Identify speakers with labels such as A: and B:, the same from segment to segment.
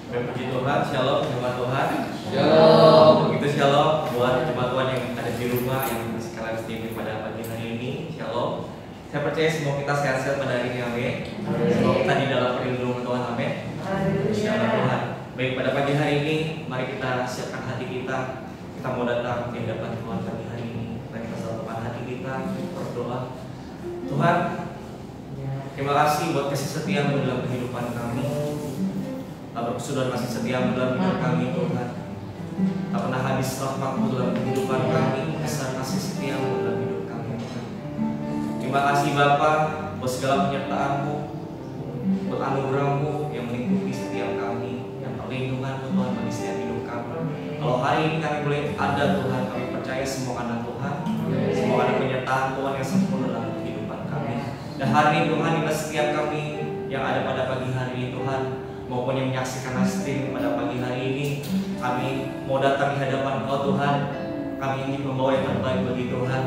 A: Puji Tuhan, shalom jemaat Tuhan.
B: Shalom.
A: Begitu shalom buat jemaat Tuhan yang ada di rumah yang sekalian setia pada pagi hari ini. Shalom. Saya percaya semua kita sehat-sehat pada hari ini, amin. Semua kita di dalam perlindungan Tuhan, amin. Shalom Tuhan. Baik, pada pagi hari ini mari kita siapkan hati kita. Kita mau datang di hadapan Tuhan pagi hari ini. Mari kita satukan hati kita, berdoa. Tuhan, terima kasih buat kasih setiamu dalam kehidupan kami. Sudah masih setia dalam hidup kami, Tuhan. Tak pernah habis rahmat-Mu dalam kehidupan kami, besar kasih setiamu dalam hidup kami, Tuhan. Terima kasih Bapa buat segala penyertaan-Mu, buat anugerah-Mu yang melingkupi setiap kami, yang perlindungan-Mu Tuhan bagi setiap hidup kami. Kalau hari ini kami boleh ada Tuhan, kami percaya semua karena Tuhan, semua ada penyertaan Tuhan yang sempurna dalam kehidupan kami. Dan hari ini Tuhan, inilah setiap kami yang ada pada pagi hari ini Tuhan, maupun yang menyaksikan streaming pada pagi hari ini, kami mau datang di hadapan Engkau Tuhan. Kami ingin membawa yang terbaik bagi Tuhan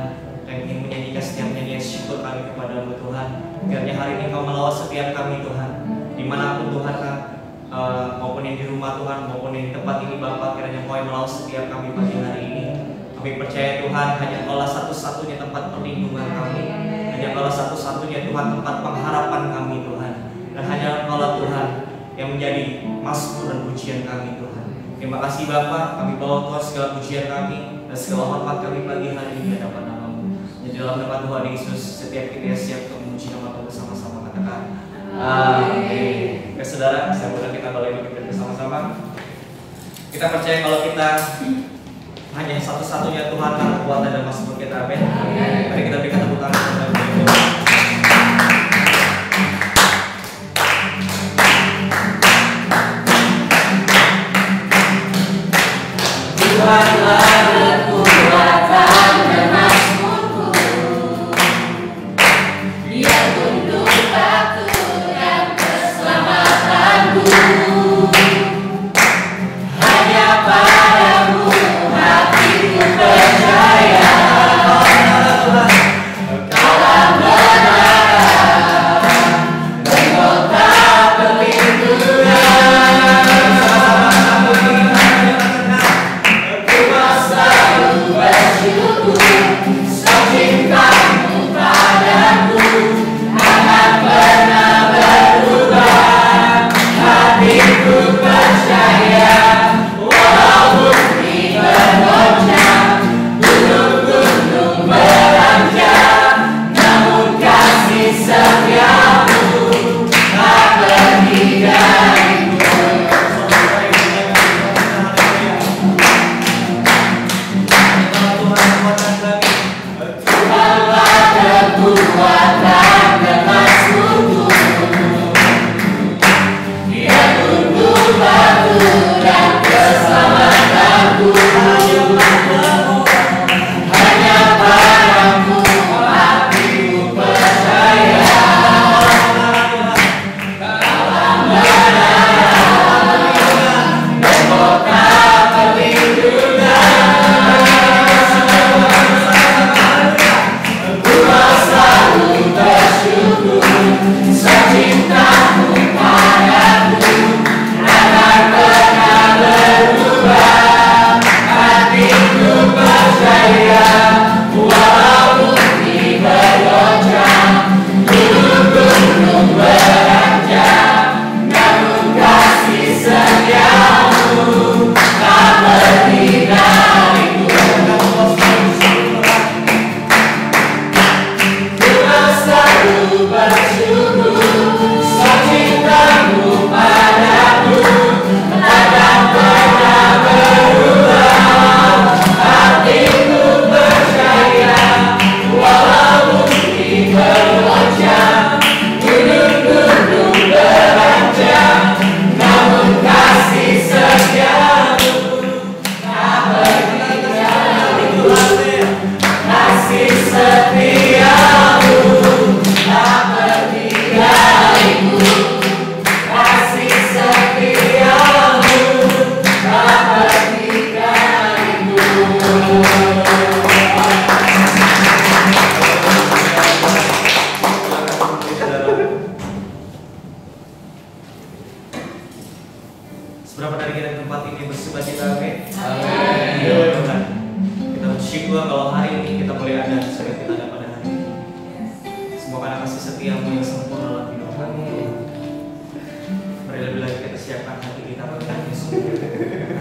A: dan ingin menyanyikan setiap nyanyian syukur kami kepada-Mu Tuhan. Kiranya hari ini Engkau melawat setiap kami Tuhan, dimanapun Tuhan, maupun yang di rumah Tuhan, maupun yang di tempat ini Bapa, kiranya Engkau yang melawat setiap kami pagi hari ini. Kami percaya Tuhan, hanya Engkau satu-satunya tempat perlindungan kami, hanya Engkau satu-satunya Tuhan tempat pengharapan kami Tuhan, dan hanya Engkau Tuhan yang menjadi mazmur dan pujian kami Tuhan. Terima kasih Bapa, kami bawa Tuhan segala pujian kami dan segala hormat kami pagi hari ini di hadapan nama-Mu. Di dalam nama Tuhan Yesus, setiap kita siap memuji nama Tuhan bersama-sama, katakan amin. Oke saudara, saya mudah kita boleh bangkit bersama-sama. Kita percaya kalau kita hanya satu-satunya Tuhan yang kekuatan dan mazmur kita, amin. Mari kita berikan tepuk tangan kepada Tuhan.
B: Tuhanlah kekuatan dan mazmurku, Dia tunduk patuh dan keselamatanku. Hanya padamu hatiku percaya, Kaulah kebenaran dan kota perlindungan. Bersyukur cintamu padaku, akan pernah berubah. Hati
A: Seberapa dari kita di tempat ini bersukacita, amin.
B: Amin.
A: Ya Tuhan, kita bersyukur kalau hari ini kita boleh ada sebagai kita ada pada hari ini. Semua karena kasih setiamu yang sempurna dalam hidup kami. Mari lebih lagi kita siapkan hati kita pada Yesus.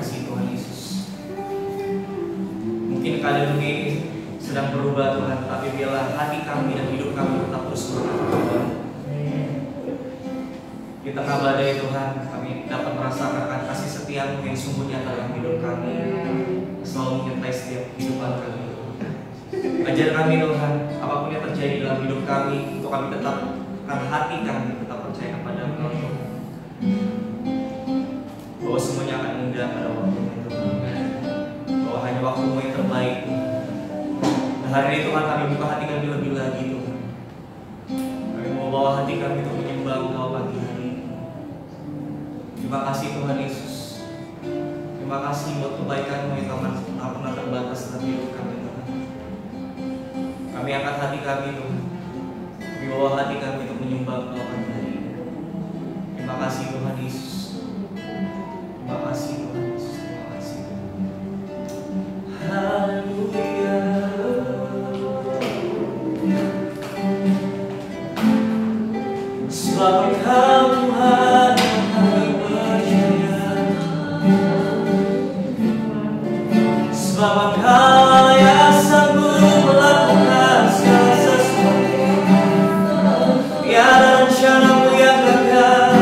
A: Kasih Tuhan Yesus. Mungkin keadaan ini sedang berubah Tuhan, tapi biarlah hati kami dan hidup kami tetap terus berubah. Di tengah badai Tuhan, kami dapat merasakan kasih setiamu yang sungguh nyata dalam hidup kami, selalu menyertai setiap kehidupan kami. Ajar kami Tuhan, apapun yang terjadi dalam hidup kami, untuk kami tetapkan hati kami tetap percaya kepada Engkau. Bahwa semuanya akan indah pada waktunya Tuhan. Bahwa hanya waktumu yang terbaik. Nah, hari ini Tuhan kami buka hati kami lebih lagi Tuhan. Kami mau bawa hati kami untuk menyembah Engkau pagi hari. Terima kasih Tuhan Yesus. Terima kasih buat kebaikan-Mu yang tak pernah terbatas dalam hidup kami Tuhan. Kami angkat hati kami Tuhan. Kami bawa hati kami untuk menyembah Engkau pagi hari. Terima kasih Tuhan Yesus. Terima kasih Tuhan Yesus. Terima kasih. Haleluya. Sebab Engkau Tuhan yang kami percaya, sebab Engkau yang sanggup melakukan segala sesuatu. Tiada rencana-Mu yang gagal.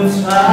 A: Bisa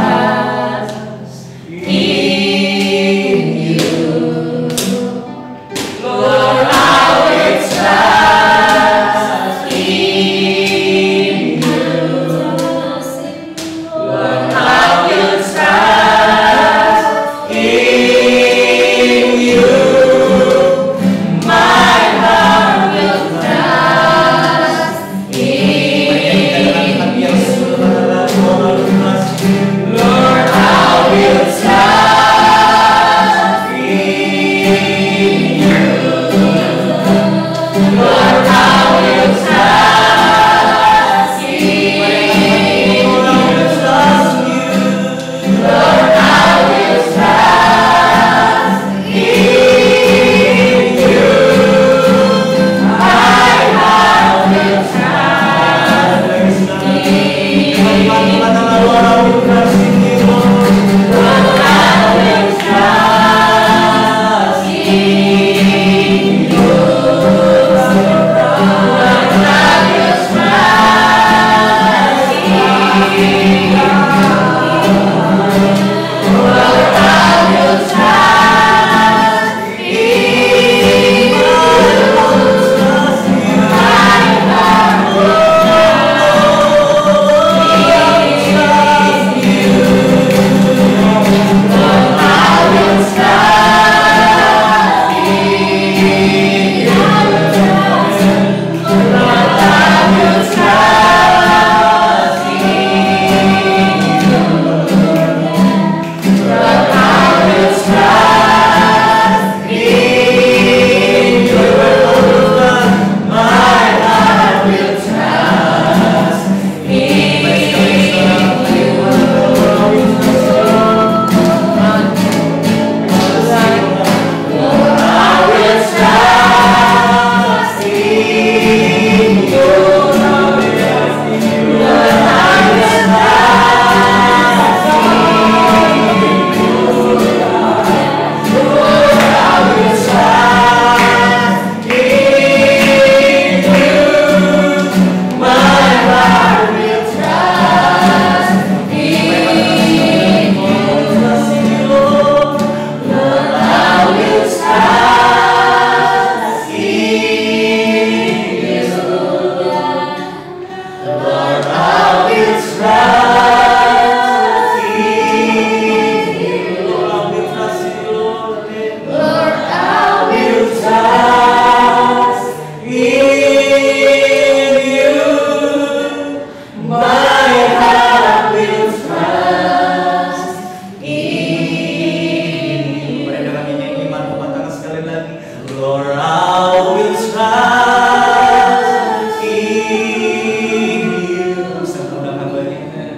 A: undang hambanya.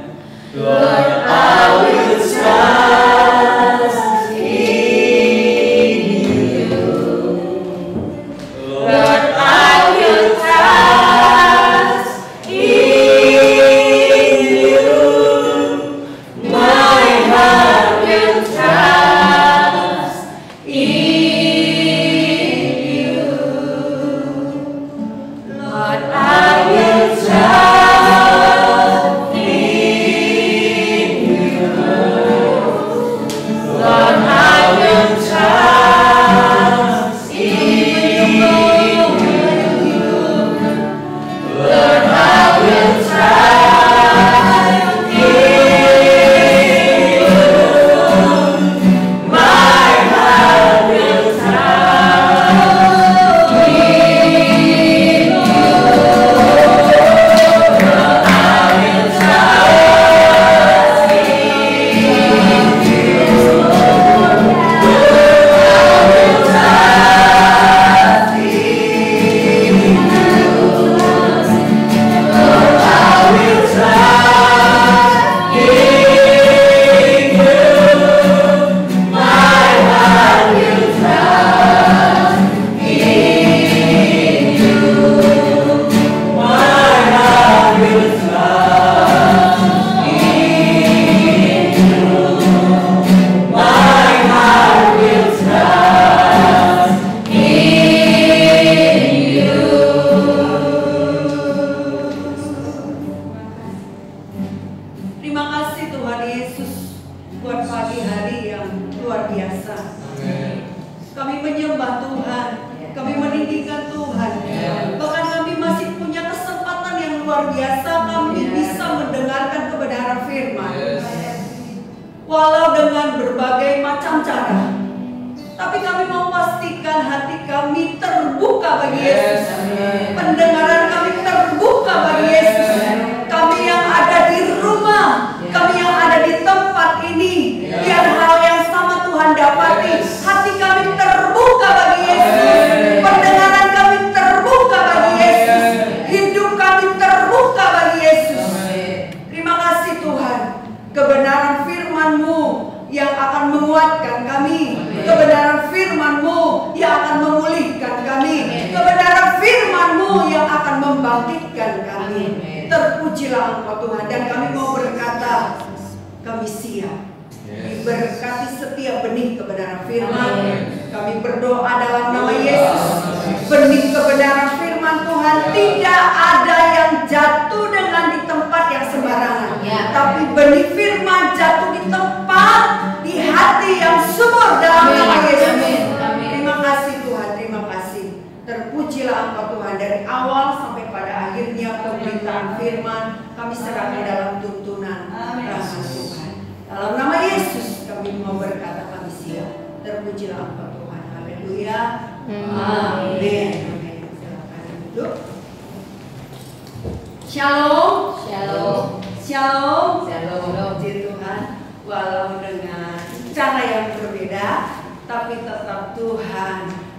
C: Yesus buat pagi hari yang luar biasa. Kami menyembah Tuhan, kami meninggikan Tuhan. Bahkan kami masih punya kesempatan yang luar biasa, kami bisa mendengarkan kebenaran firman. Walau dengan berbagai macam cara, tapi kami mau pastikan hati kami terbuka bagi Yesus. Pendengaran kami terbuka bagi Yesus. Kami yang ada di rumah, kami yang ada di tempat ini, biar hal yang sama Tuhan dapati. Hati kami terbuka bagi Yesus. Pendengaran kami terbuka bagi Yesus. Hidup kami terbuka bagi Yesus. Terima kasih Tuhan. Kebenaran firman-Mu yang akan menguatkan kami. Kebenaran firman-Mu yang akan memulihkan kami. Kebenaran firman-Mu yang akan membangkitkan kami. Terpujilah Engkau Tuhan. Dan kami mau berkata, kami siap diberkati setiap benih kebenaran firman. Kami berdoa dalam nama Yesus. Benih kebenaran firman Tuhan tidak ada yang jatuh dengan di tempat yang sembarangan, tapi benih firman jatuh di tempat, di hati yang subur dalam nama Yesus. Terima kasih Tuhan, terima kasih. Terpujilah Engkau Tuhan. Dari awal sampai pada akhirnya pemberitaan firman kami serahkan dalam tuntunan rahmat Tuhan. Dalam nama Yesus kami mau berkata kami siap. Terpujilah Engkau Tuhan. Haleluya. Amin. Silakan duduk. Shalom.
B: Shalom.
C: Shalom.
B: Shalom.
C: Puji Tuhan. Walau dengan cara yang berbeda, tapi tetap Tuhan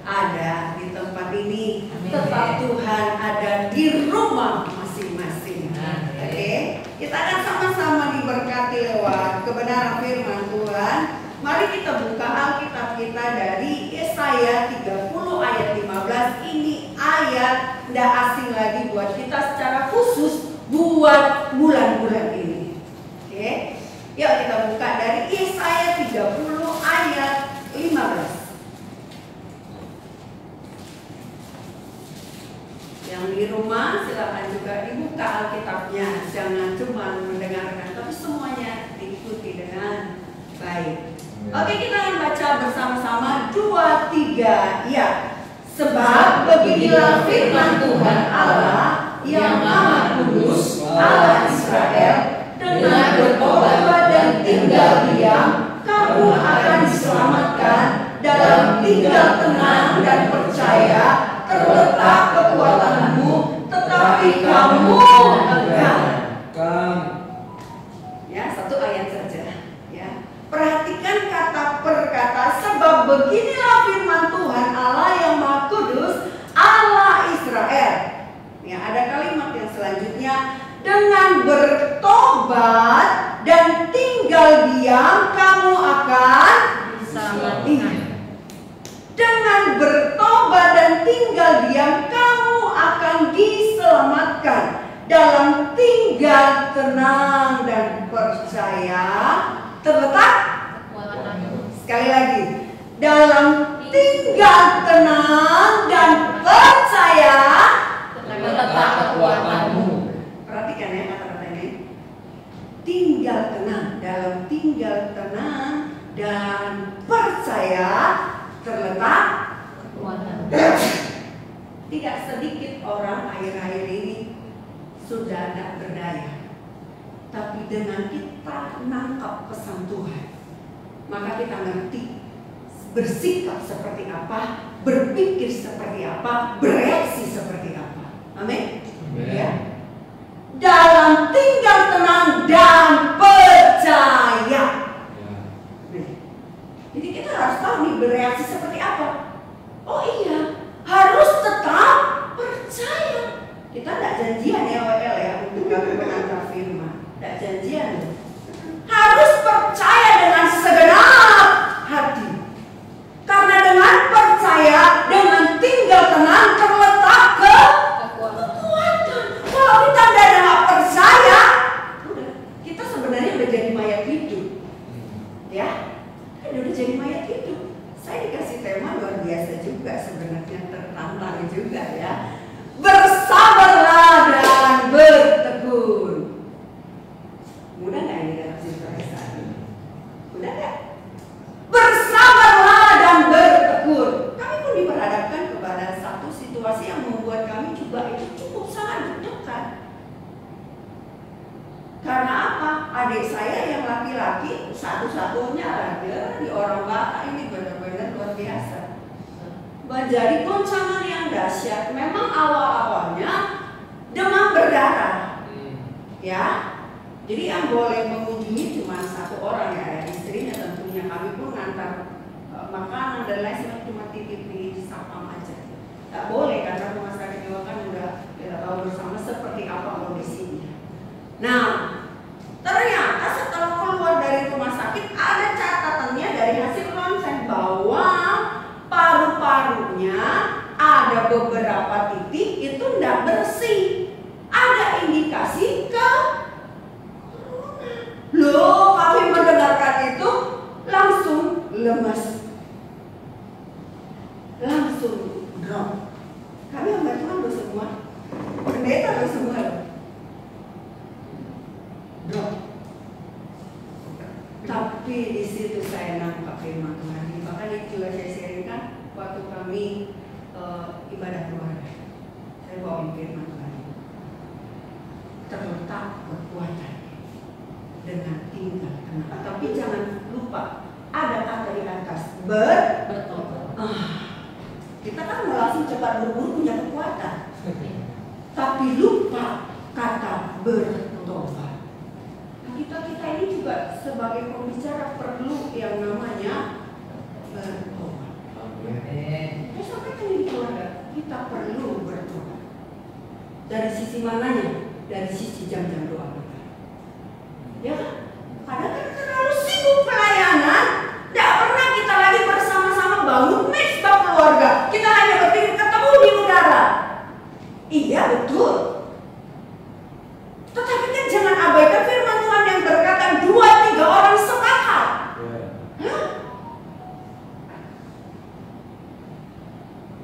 C: ada di tempat ini.
B: Amin.
C: Tetap Tuhan ada di rumah masing-masing. Oke, kita akan sama-sama diberkati lewat kebenaran firman Tuhan. Mari kita buka Alkitab kita dari Yesaya 30 ayat 15. Ini ayat tidak asing lagi buat kita secara khusus buat bulan-bulan ini. Oke, yuk kita buka dari Yesaya 30 ayat 15. Yang di rumah silakan juga dibuka Alkitabnya. Jangan cuma mendengarkan, tapi semuanya diikuti dengan baik. Oke, kita akan baca bersama-sama 2, 3, ya. Sebab beginilah firman Tuhan Allah yang Maha Kudus, Allah Israel, dengan bertobat dan tinggal diam, kamu akan diselamatkan. Dalam tinggal tenang dan percaya terletak kekuatanmu, tetapi kamu enggan. Ya, satu ayat saja. Ya, perhatikan kata per kata. Sebab beginilah firman Tuhan Allah yang Maha Kudus, Allah Israel. Ya, ada kalimat yang selanjutnya, dengan bertobat dan tinggal diam kamu akan diselamatkan. Dengan bertobat dan tinggal diam kamu akan diselamatkan. Dalam tinggal tenang dan percaya terletak. Sekali lagi, dalam tinggal tenang dan percaya
B: Terletak kekuatanmu.
C: Perhatikan ya kata-kata ini. Tinggal tenang, dalam tinggal tenang dan percaya terletak
B: Kekuatan.
C: Tidak sedikit orang akhir-akhir ini sudah tidak berdaya, tapi dengan kita nangkap pesan Tuhan, maka kita ngerti bersikap seperti apa, berpikir seperti apa, bereaksi seperti apa. Amin. Ya. Dalam tinggal tenang dan percaya. Jadi kita harus tahu nih bereaksi seperti apa. Oh iya, harus tetap percaya. Kita tidak janjian ya WL ya untuk menangkap firman. Tidak janjian. Harus percaya dengan segenap hati. Karena dengan percaya, dengan tinggal tenang terletak kekuatan. Kalau kita tidak percaya, udah kita adik saya yang laki-laki satu-satunya ada di orang Batak ini benar-benar luar biasa. Menjadi goncangan yang dahsyat. Memang awal-awalnya demam berdarah, ya. Jadi yang boleh mengunjungi cuma satu orang ya, istrinya tentunya. Kami pun ngantar makanan dan lain sebagainya cuma titip di sapam aja. Tak boleh karena rumah sakit jiwa kan udah kita tahu bersama seperti apa kondisinya. Nah, ternyata setelah keluar dari rumah sakit ada catatannya dari hasil ronsen bahwa paru-parunya ada beberapa titik itu tidak bersih. Ada indikasi ke corona. Loh, kami mendengarkan itu langsung lemas. Langsung drop. Kami hamba Tuhan loh semua. Pendeta loh semua loh. Drop. Tapi di situ saya nampak firman Tuhan. Bahkan itu juga saya sharingkan waktu kami ibadah keluarga. Saya bawa firman Tuhan. Terletak kekuatan dengan tinggal tenang. Tapi jangan lupa ada kata di atas bertobat. Kita kan langsung cepat berburu punya kekuatan. Tapi lupa kata bertobat. Kita ini juga sebagai pembicara perlu yang namanya bertobat. Saya sampaikan di keluarga, kita perlu bertobat. Dari sisi mananya? Dari sisi jam-jam doa kita. Ya kan? Kadang kan terlalu sibuk pelayanan, tidak pernah kita lagi bersama-sama bangun mesbah keluarga. Kita hanya berdiri ketemu di udara. Iya betul. Tetapi kan jangan abaikan firman Tuhan yang berkata 2-3 orang sepakat.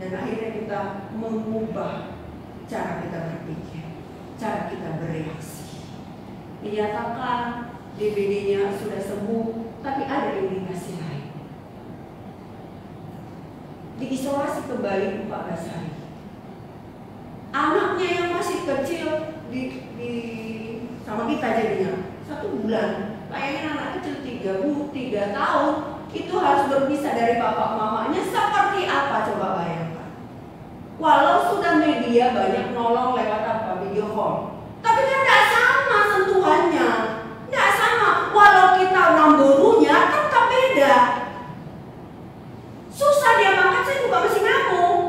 C: Dan akhirnya kita mengubah cara kita berpikir, cara kita bereaksi. Dinyatakan DBD-nya sudah sembuh, tapi ada indikasi lain. Diisolasi kembali 14 hari. Anaknya yang masih kecil sama kita jadinya 1 bulan. Bayangin anak kecil 3 tahun itu harus berpisah dari bapak mamanya, seperti apa coba bayangkan. Walau sudah media banyak nolong lewat apa video call, tapi kan tidak sama sentuhannya, tidak sama. Walau kita namburunya tetap beda. Susah dia makan, saya juga masih ngamuk.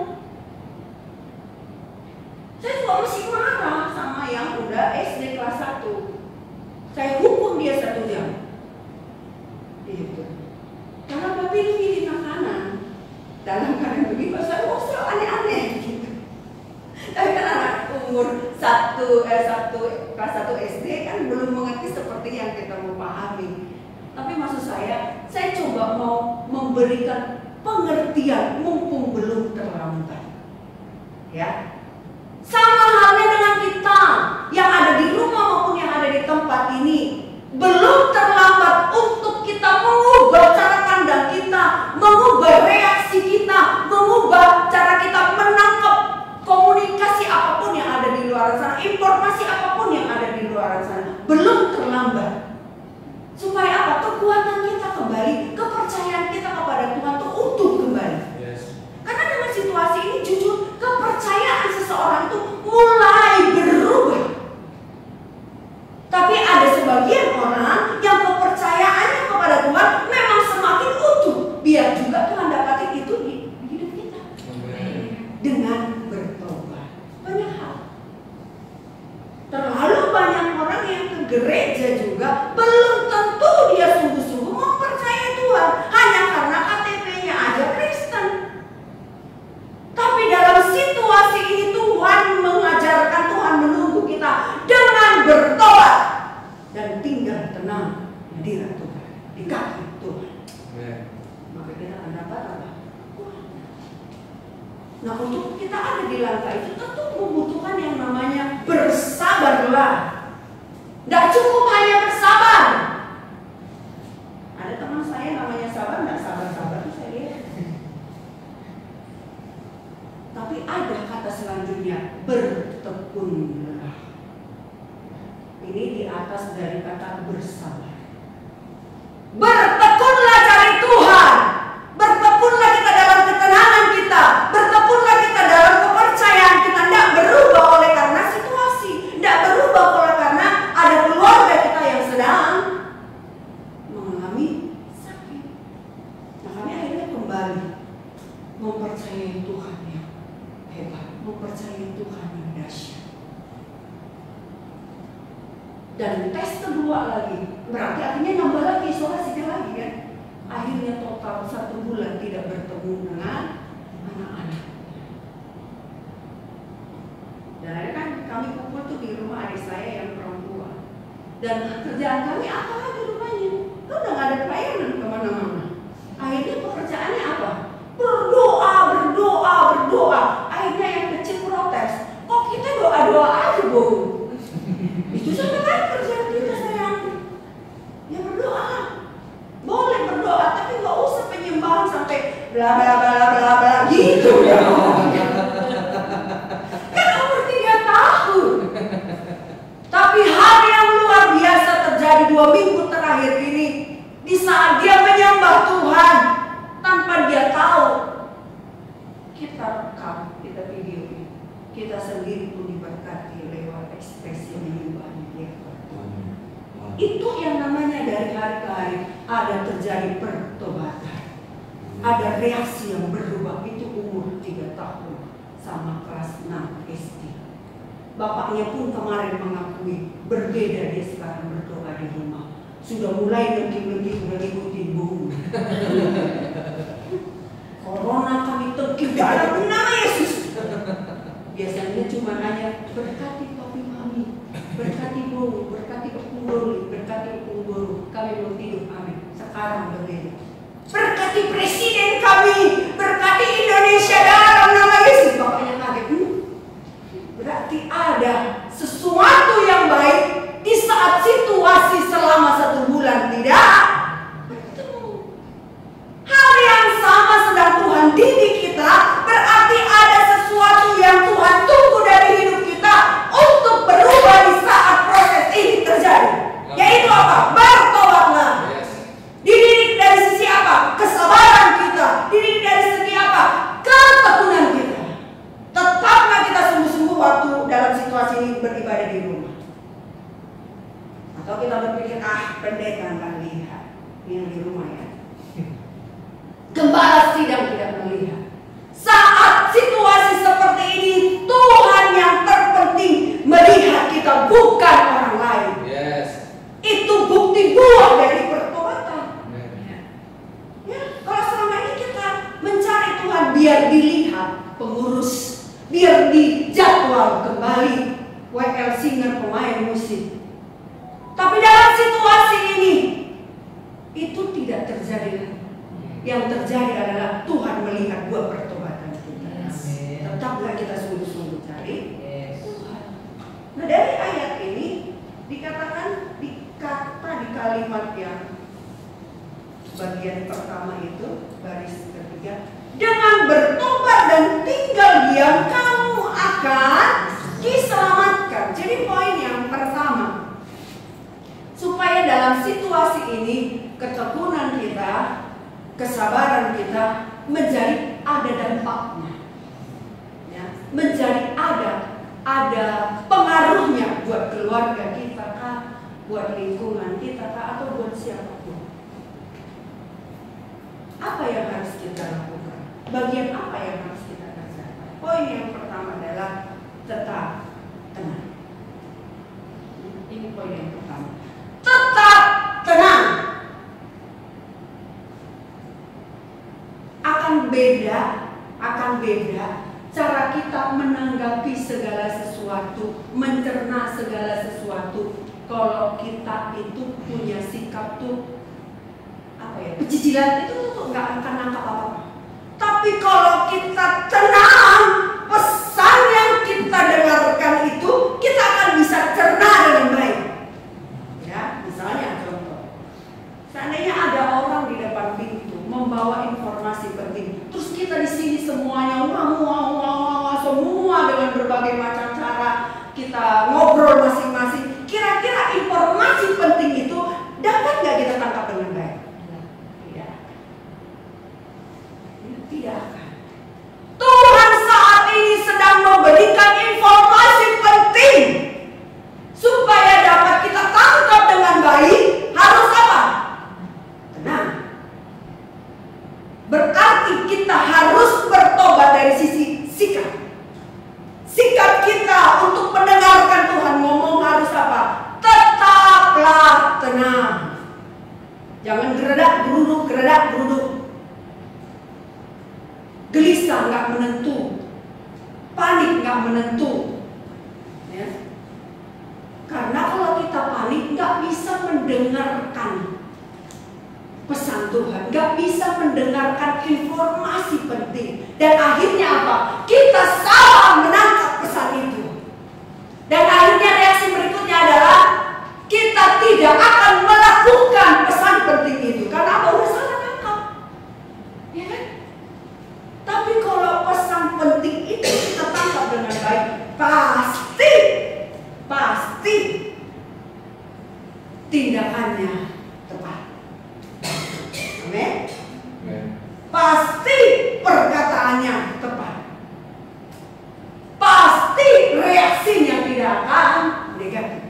C: Saya juga masih marah sama yang udah SD kelas 1. Saya hukum dia 1 jam. Gitu. Karena babi pilih makanan. Dalam keadaan begitu saya selalu aneh-aneh gitu. Tapi kan anak umur kelas 1 SD kan belum mengerti seperti yang kita mau pahami. Tapi maksud saya coba mau memberikan pengertian mumpung belum terlambat. Ya. Sama halnya dengan kita yang ada di rumah maupun yang ada di tempat ini. Belum terlambat untuk kita mengubah cara pandang kita, mengubah reaksi kita, mengubah cara kita menangkap komunikasi apapun yang ada di luar sana, informasi apapun yang ada di luar sana. Belum terlambat. Supaya apa? Kekuatan kita kembali, kepercayaan kita kepada Tuhan itu utuh kembali. Karena dengan situasi ini jujur kepercayaan seseorang itu mulai berubah. Tapi ada sebagian orang yang kepercayaannya kepada Tuhan memang semakin utuh. Biar juga Tuhan dapatin itu di hidup kita. Dengan bertobat. Banyak hal. Terlalu banyak orang yang ke gereja juga belum tentu dia sungguh-sungguh mempercayai Tuhan. Hanya karena KTP-nya aja Kristen. Tapi dalam situasi ini Tuhan mengajarkan, Tuhan menunggu kita dengan bertobat dan tinggal tenang di hadirat Tuhan, di kaki Tuhan. Maka kita akan dapat apa? Nah, untuk kita ada di langkah itu tentu membutuhkan yang namanya bersabarlah. Tidak cukup hanya bersabar. Ada teman saya namanya sabar, tidak sabar-sabar saya lihat. Tapi ada kata selanjutnya, bertekunlah. Ini di atas dari kata bersabar. Bertekunlah cari Tuhan. Bertekunlah kita dalam ketenangan kita. Bertekunlah kita dalam kepercayaan kita. Tidak berubah oleh karena situasi. Tidak berubah oleh karena ada keluarga kita yang sedang mengalami sakit. Nah, kami akhirnya kembali mempercayai Tuhan yang hebat, mempercayai Tuhan yang dahsyat. Dan tes kedua lagi, berarti akhirnya nambah lagi isolasinya lagi kan. Akhirnya total 1 bulan tidak bertemu dengan anak-anak. Dan akhirnya kan kami kumpul tuh di rumah adik saya yang perempuan. Dan kerjaan kami apa lagi rumahnya? Kan udah gak ada pelayanan kemana-mana. Akhirnya pekerjaannya apa? Berdoa, berdoa, berdoa. Akhirnya yang kecil protes. Kok kita doa-doa aja, Bu? Itu sama kan kerjaan kita sayang. Ya berdoa. Boleh berdoa, tapi nggak usah penyembahan sampai bla bla bla bla bla gitu ya. Kan umur 3 tahun. Tapi hal yang luar biasa terjadi 2 minggu terakhir ini. Di saat dia menyembah Tuhan tanpa dia tahu, kita rekam, kita video, kita sendiri pun diberkati lewat ekspresi menyembahnya dia. Itu yang namanya dari hari ke hari ada terjadi pertobatan, ada reaksi yang berubah. Itu umur 3 tahun sama kelas 6 SD. Bapaknya pun kemarin mengakui berbeda, dia sekarang berdoa di rumah. Sudah mulai lagi-lagi ngikutin bumi. Corona kami tegih dalam nama Yesus. Biasanya cuma hanya berkati papi mami, berkati bu, berkati Epung Doli, berkati Epung Guru. Kami belum tidur, amin. Sekarang berbeda. Berkati presiden kami, berkati Indonesia dalam nama Yesus. Bapaknya kaget. Berarti ada sesuatu yang baik di saat situasi selama 1 bulan tidak bertemu. Hal yang sama sedang Tuhan didik kita, berarti ada sesuatu yang Tuhan tunggu dari hidup kita untuk berubah di saat proses ini terjadi. Yaitu apa? Bertobatlah. Dididik dari sisi apa? Kesabaran kita. Dididik dari segi apa? Ketekunan kita. Tetaplah kita sungguh-sungguh waktu dalam situasi ini beribadah di rumah. Atau kita berpikir, pendeta nggak lihat yang di rumah ya. Gembala sidang tidak melihat. Saat situasi seperti ini, Tuhan yang terpenting melihat kita, bukan orang lain.
A: Yes.
C: Itu bukti buah dari pertobatan. Ya, kalau selama ini kita mencari Tuhan biar dilihat pengurus, biar dijadwal kembali WL singer pemain musik. Tapi dalam situasi ini itu tidak terjadi. Yang terjadi adalah Tuhan melihat buah pertobatan kita. Tetaplah kita sungguh-sungguh cari Tuhan. Nah, dari ayat ini dikatakan di kalimat yang bagian pertama itu, baris ketiga, dengan bertobat dan tinggal diam kamu akan diselamatkan. Jadi poin yang pertama, supaya dalam situasi ini ketekunan kita, kesabaran kita menjadi ada dampaknya, ya, menjadi ada pengaruhnya buat keluarga kita kah, buat lingkungan kita kah, atau buat siapapun. Apa yang harus kita lakukan? Bagian apa yang harus kita kerjakan? Poin yang pertama adalah tetap tenang. Ini poin yang pertama. Tetap tenang. Akan beda cara kita menanggapi segala sesuatu, mencerna segala sesuatu. Kalau kita itu punya sikap tuh pecicilan, itu tuh nggak akan nangkap apa-apa. Tapi kalau kita tenang, pesan yang kita dengarkan itu kita akan bisa cerna dengan baik. Ya, misalnya contoh, seandainya ada orang di depan pintu membawa informasi penting, terus kita di sini semuanya semua dengan berbagai macam cara kita ngobrol masing-masing. Kira-kira informasi tenang. Jangan geredak geruduk. Gelisah nggak menentu, panik nggak menentu. Ya. Karena kalau kita panik nggak bisa mendengarkan pesan Tuhan, nggak bisa mendengarkan informasi penting, dan akhirnya apa? Kita salah menangkap pesan itu, dan akhirnya reaksi berikutnya adalah kita tidak akan melakukan pesan penting itu karena apa? Udah salah nangkap, ya kan? Tapi kalau pesan penting itu kita tangkap dengan baik, pasti tindakannya tepat. Amin. Pasti perkataannya tepat. Pasti reaksinya tidak akan negatif.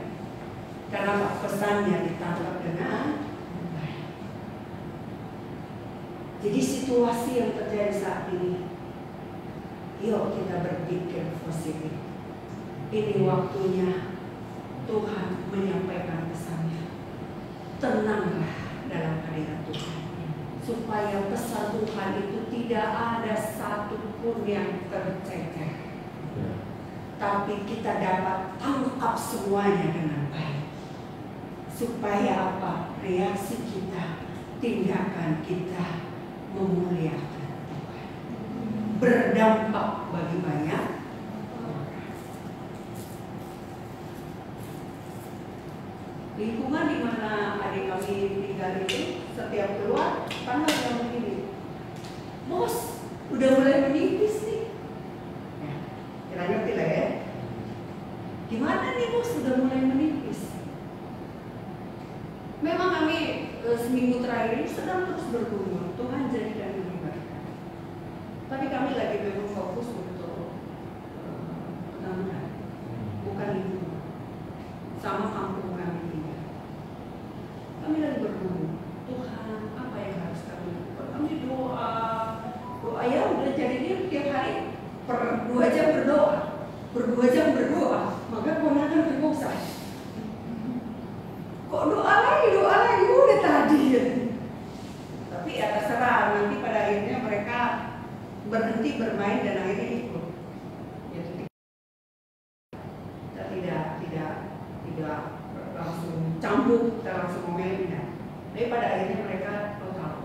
C: Karena pesannya ditangkap dengan baik. Jadi situasi yang terjadi saat ini, yuk kita berpikir positif. Ini waktunya Tuhan menyampaikan pesannya. Tenanglah dalam hadirat Tuhan, supaya pesan Tuhan itu tidak ada satupun yang tercecer, tapi kita dapat tangkap semuanya dengan baik. Supaya apa? Reaksi kita, tindakan kita memuliakan Tuhan, berdampak bagi banyak orang. Lingkungan di mana adik kami tinggal itu, setiap keluar tangga yang begini, bos udah mulai menipis nih. Ya, kira ngerti lah ya. Gimana nih bos udah mulai menipis? Memang kami seminggu terakhir ini sedang terus bergumul, Tuhan jadikan lebih baik. Tapi kami lagi memang fokus untuk penambahan, bukan lingkungan, sama kampung kami tinggal. Kami lagi bergumul, Tuhan apa yang harus kami lakukan? Kami doa ya udah jadinya tiap hari per 2 jam berdoa, maka kewenangan terpaksa. Kok doa lagi udah tadi ya. Tapi ya terserah, nanti pada akhirnya mereka berhenti bermain dan akhirnya ikut. Ya, kita tidak langsung cambuk, kita langsung ngomelin. Tapi pada akhirnya mereka tahu.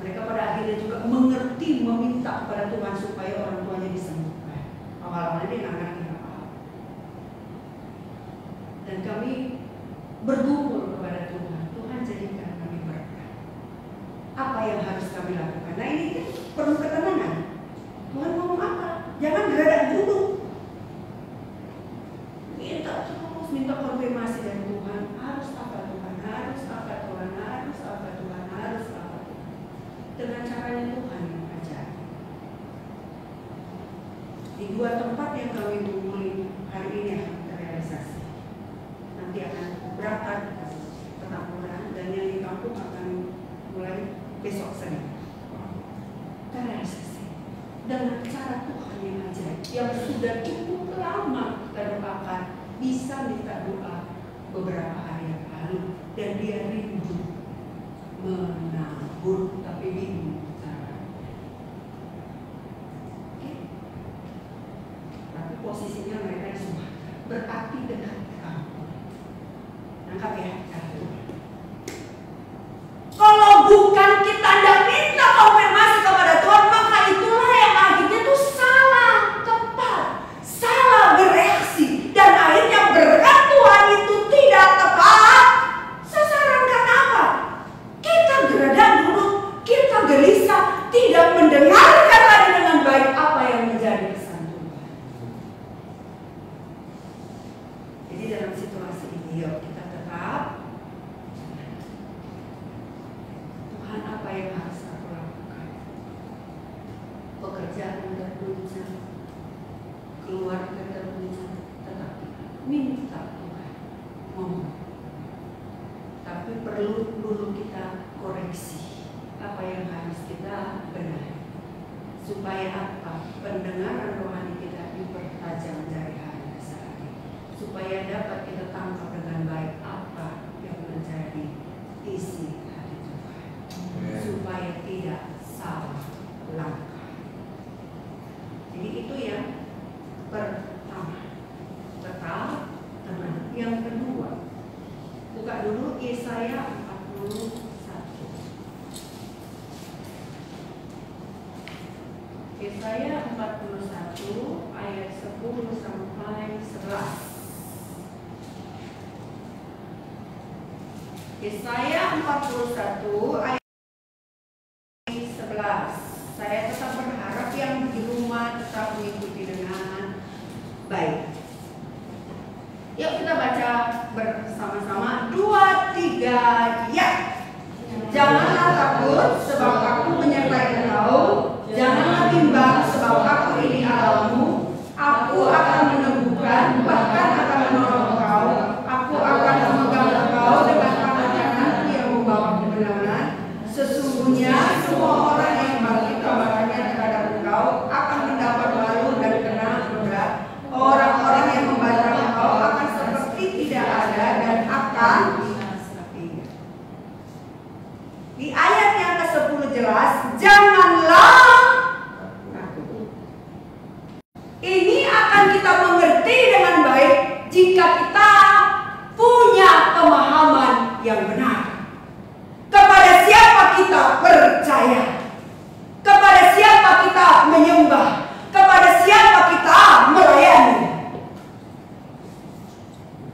C: Mereka pada akhirnya juga mengerti, meminta kepada Tuhan supaya orang tuanya disembuhkan. Awal-awalnya dia nggak ngerti apa-apa. Dan kami bergumul kepada Tuhan, Tuhan jadikan kami berkat. Apa yang harus kami lakukan? Nah ini kan perlu ketenangan. Tuhan ngomong apa? Jangan gerak dulu. Minta konfirmasi dari Tuhan. Harus apa Tuhan? Harus apa Tuhan? Harus apa Tuhan? Harus apa Tuhan? Dengan caranya Tuhan yang ajar. Di 2 tempat yang kami gumuli hari ini akan terrealisasi. Nanti akan berangkat Petamburan dan yang di kampung akan mulai besok Senin. Terrealisasi dengan cara Tuhan yang ajaib, yang sudah cukup lama kita doakan, bisa minta doa beberapa hari yang lalu, dan dia rindu menabur tapi bingung caranya. Oke. Tapi posisinya mereka di Sumatera, berarti dekat kampung. Nangkap ya? Kalau bukan kita tidak minta konfirmasi kepada Tuhan, maka itulah yang akhirnya tuh salah tepat, salah bereaksi, dan akhirnya berkat Tuhan itu tidak tepat sasaran. Karena apa? Kita geredak dulu, kita gelisah, tidak mendengarkan lagi dengan baik apa yang menjadi pesan Tuhan. Jadi dalam situasi ini, yuk kita tetap, Tuhan apa yang harus aku lakukan? Pekerjaan terguncang, keluarga terguncang, tetapi minta Tuhan ngomong. Tapi perlu dulu kita koreksi apa yang harus kita benahi, supaya apa? Pendengaran rohani kita dipertajam dari hari ke hari, supaya dapat kita tangkap dengan baik apa yang dulu Yesaya 41. Yesaya 41 ayat 10 sampai 11. Yesaya 41 ayat 11. Saya tetap berharap yang di rumah tetap mengikuti dengan baik. Yuk kita baca bersama-sama. 2, 3, ya. Janganlah takut sebab aku menyertai engkau. Janganlah bimbang sebab aku ini Allahmu. Aku akan meneguhkan, bahkan akan menolong engkau. Aku akan memegang engkau dengan tangan kananku yang membawa kebenaran. Sesungguhnya semua orang yang bangkit kemarahannya terhadap engkau akan mendapat malu dan kena berat. Orang-orang yang membantah engkau akan seperti tidak ada dan akan di ayat yang ke-10 jelas, janganlah takut. Ini akan kita mengerti dengan baik jika kita punya pemahaman yang benar. Kepada siapa kita percaya? Kepada siapa kita menyembah? Kepada siapa kita melayani?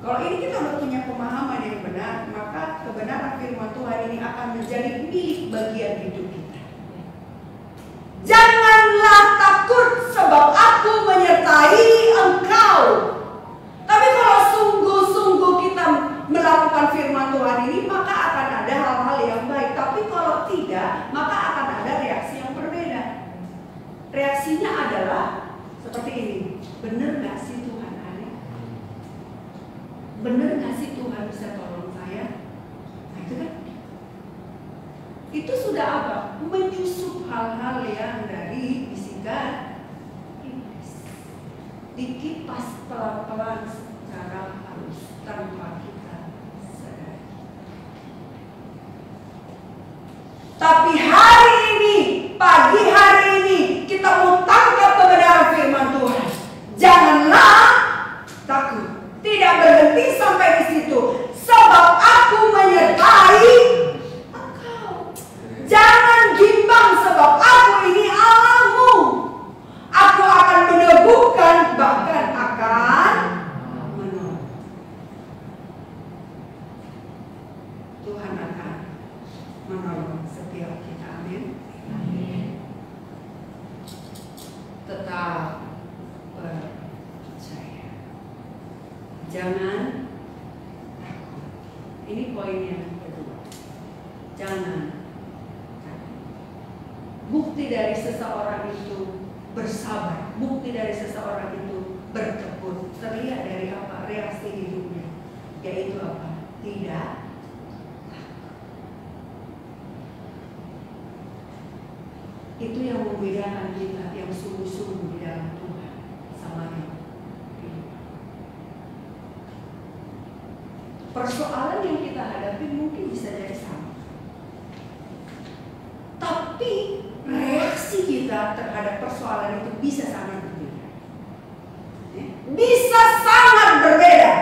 C: Kalau ini kita sudah punya pemahaman yang benar, maka kebenaran firman Tuhan ini akan menjadi milik bagian hidup kita. Janganlah takut sebab aku menyertai engkau. Tapi kalau sungguh-sungguh kita melakukan firman Tuhan ini, maka akan ada hal-hal yang baik. Tapi kalau tidak, maka akan ada reaksi yang berbeda. Reaksinya adalah seperti ini. Benar gak sih Tuhan aneh? Benar gak sih Tuhan bisa tolong saya? Nah itu kan. Itu sudah apa? Menyusup hal-hal yang dari bisikan iblis. Dikipas pelan-pelan secara halus tanpa kita sadari. Tapi hari ini, pagi hari ini, kita mau tangkap kebenaran firman Tuhan. Janganlah takut. Tidak berhenti sampai di situ. Sebab aku menyertai engkau. Jangan bimbang sebab aku ini Allahmu. Aku akan meneguhkan, bahkan akan menolong. Tuhan akan menolong setiap kita. Amin. Tetap percaya. Jangan takut. Ini poin yang kedua. Jangan takut. Bukti dari seseorang itu bersabar. Bukti dari seseorang itu bertekun. Terlihat dari apa? Reaksi hidupnya. Yaitu apa? Tidak takut. Itu yang membedakan kita yang sungguh-sungguh di dalam Tuhan sama yang tidak. Persoalan yang kita hadapi mungkin bisa jadi sama. Tapi reaksi kita terhadap persoalan itu bisa sangat berbeda. Bisa sangat berbeda.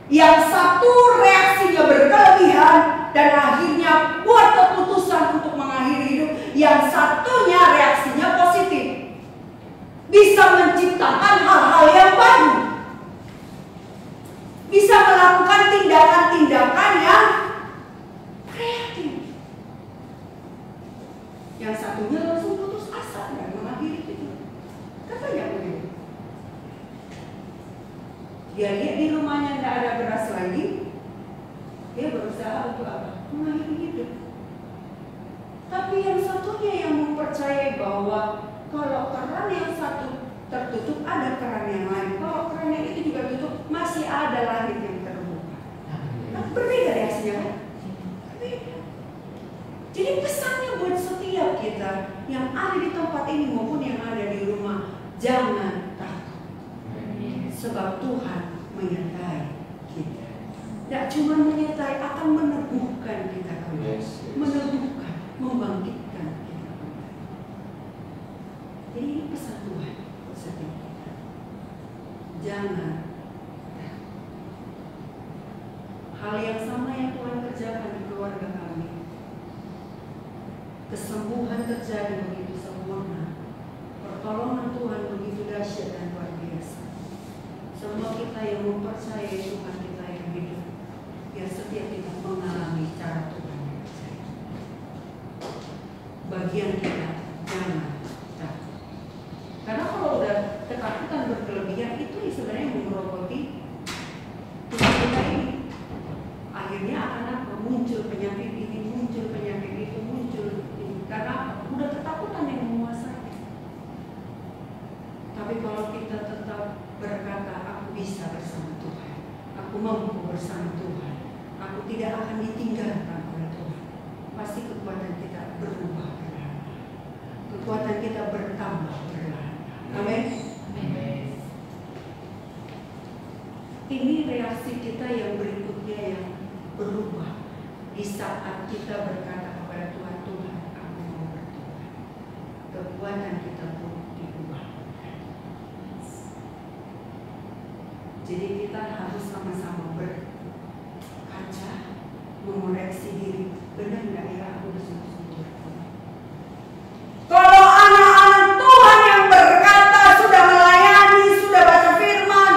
C: Yang satu reaksinya berkelebihan dan akhirnya buat keputusan untuk mengakhiri hidup. Yang satunya reaksinya positif. Bisa menciptakan hal-hal yang baru. Bisa melakukan tindakan-tindakan yang kreatif. Yang satunya langsung putus asa dan mengakhiri hidup. Katanya begitu. Dia lihat di rumahnya tidak ada beras lagi. Dia berusaha untuk apa? Mengakhiri hidup. Tapi yang satunya yang mempercayai bahwa kalau keran yang satu tertutup, ada keran yang lain. Kalau keran yang itu juga tutup, masih ada langit yang terbuka. Nah, berbeda reaksinya kan? Berbeda. Jadi pesannya buat setiap kita yang ada di tempat ini maupun yang ada di rumah, jangan takut. Sebab Tuhan menyertai kita. Tidak cuma menyertai, akan meneguhkan kita kembali. Meneguhkan, membangkitkan kita kembali. Jadi ini pesan Tuhan setiap kita. Jangan takut. kesembuhan terjadi begitu sempurna, pertolongan Tuhan begitu dahsyat dan luar biasa. Semua kita yang mempercayai Tuhan kita yang hidup, biar setiap kita mengalami cara Tuhan yang percaya. Bagian kita jangan takut. Karena kalau udah ketakutan berkelebihan itu sebenarnya menggerogoti tubuh kita ini. Akhirnya akan apa? Muncul penyakit ini, muncul penyakit itu, muncul ini. Karena udah ketakutan yang menguasai. Tapi kalau kita tetap berkata, aku bisa bersama Tuhan, aku mampu bersama Tuhan, aku tidak akan ditinggalkan oleh Tuhan, pasti kekuatan kita berubah perlahan, kekuatan kita bertambah perlahan. Amin. Ini reaksi kita yang berikutnya yang berubah di saat kita berkata kepada Tuhan, Tuhan, aku mau bertobat. Kekuatan kita pun diubah. Jadi kita harus sama-sama berkaca, mengoreksi diri. Benar nggak ya aku bersungguh-sungguh bertobat? Kalau anak-anak Tuhan yang berkata sudah melayani, sudah baca firman,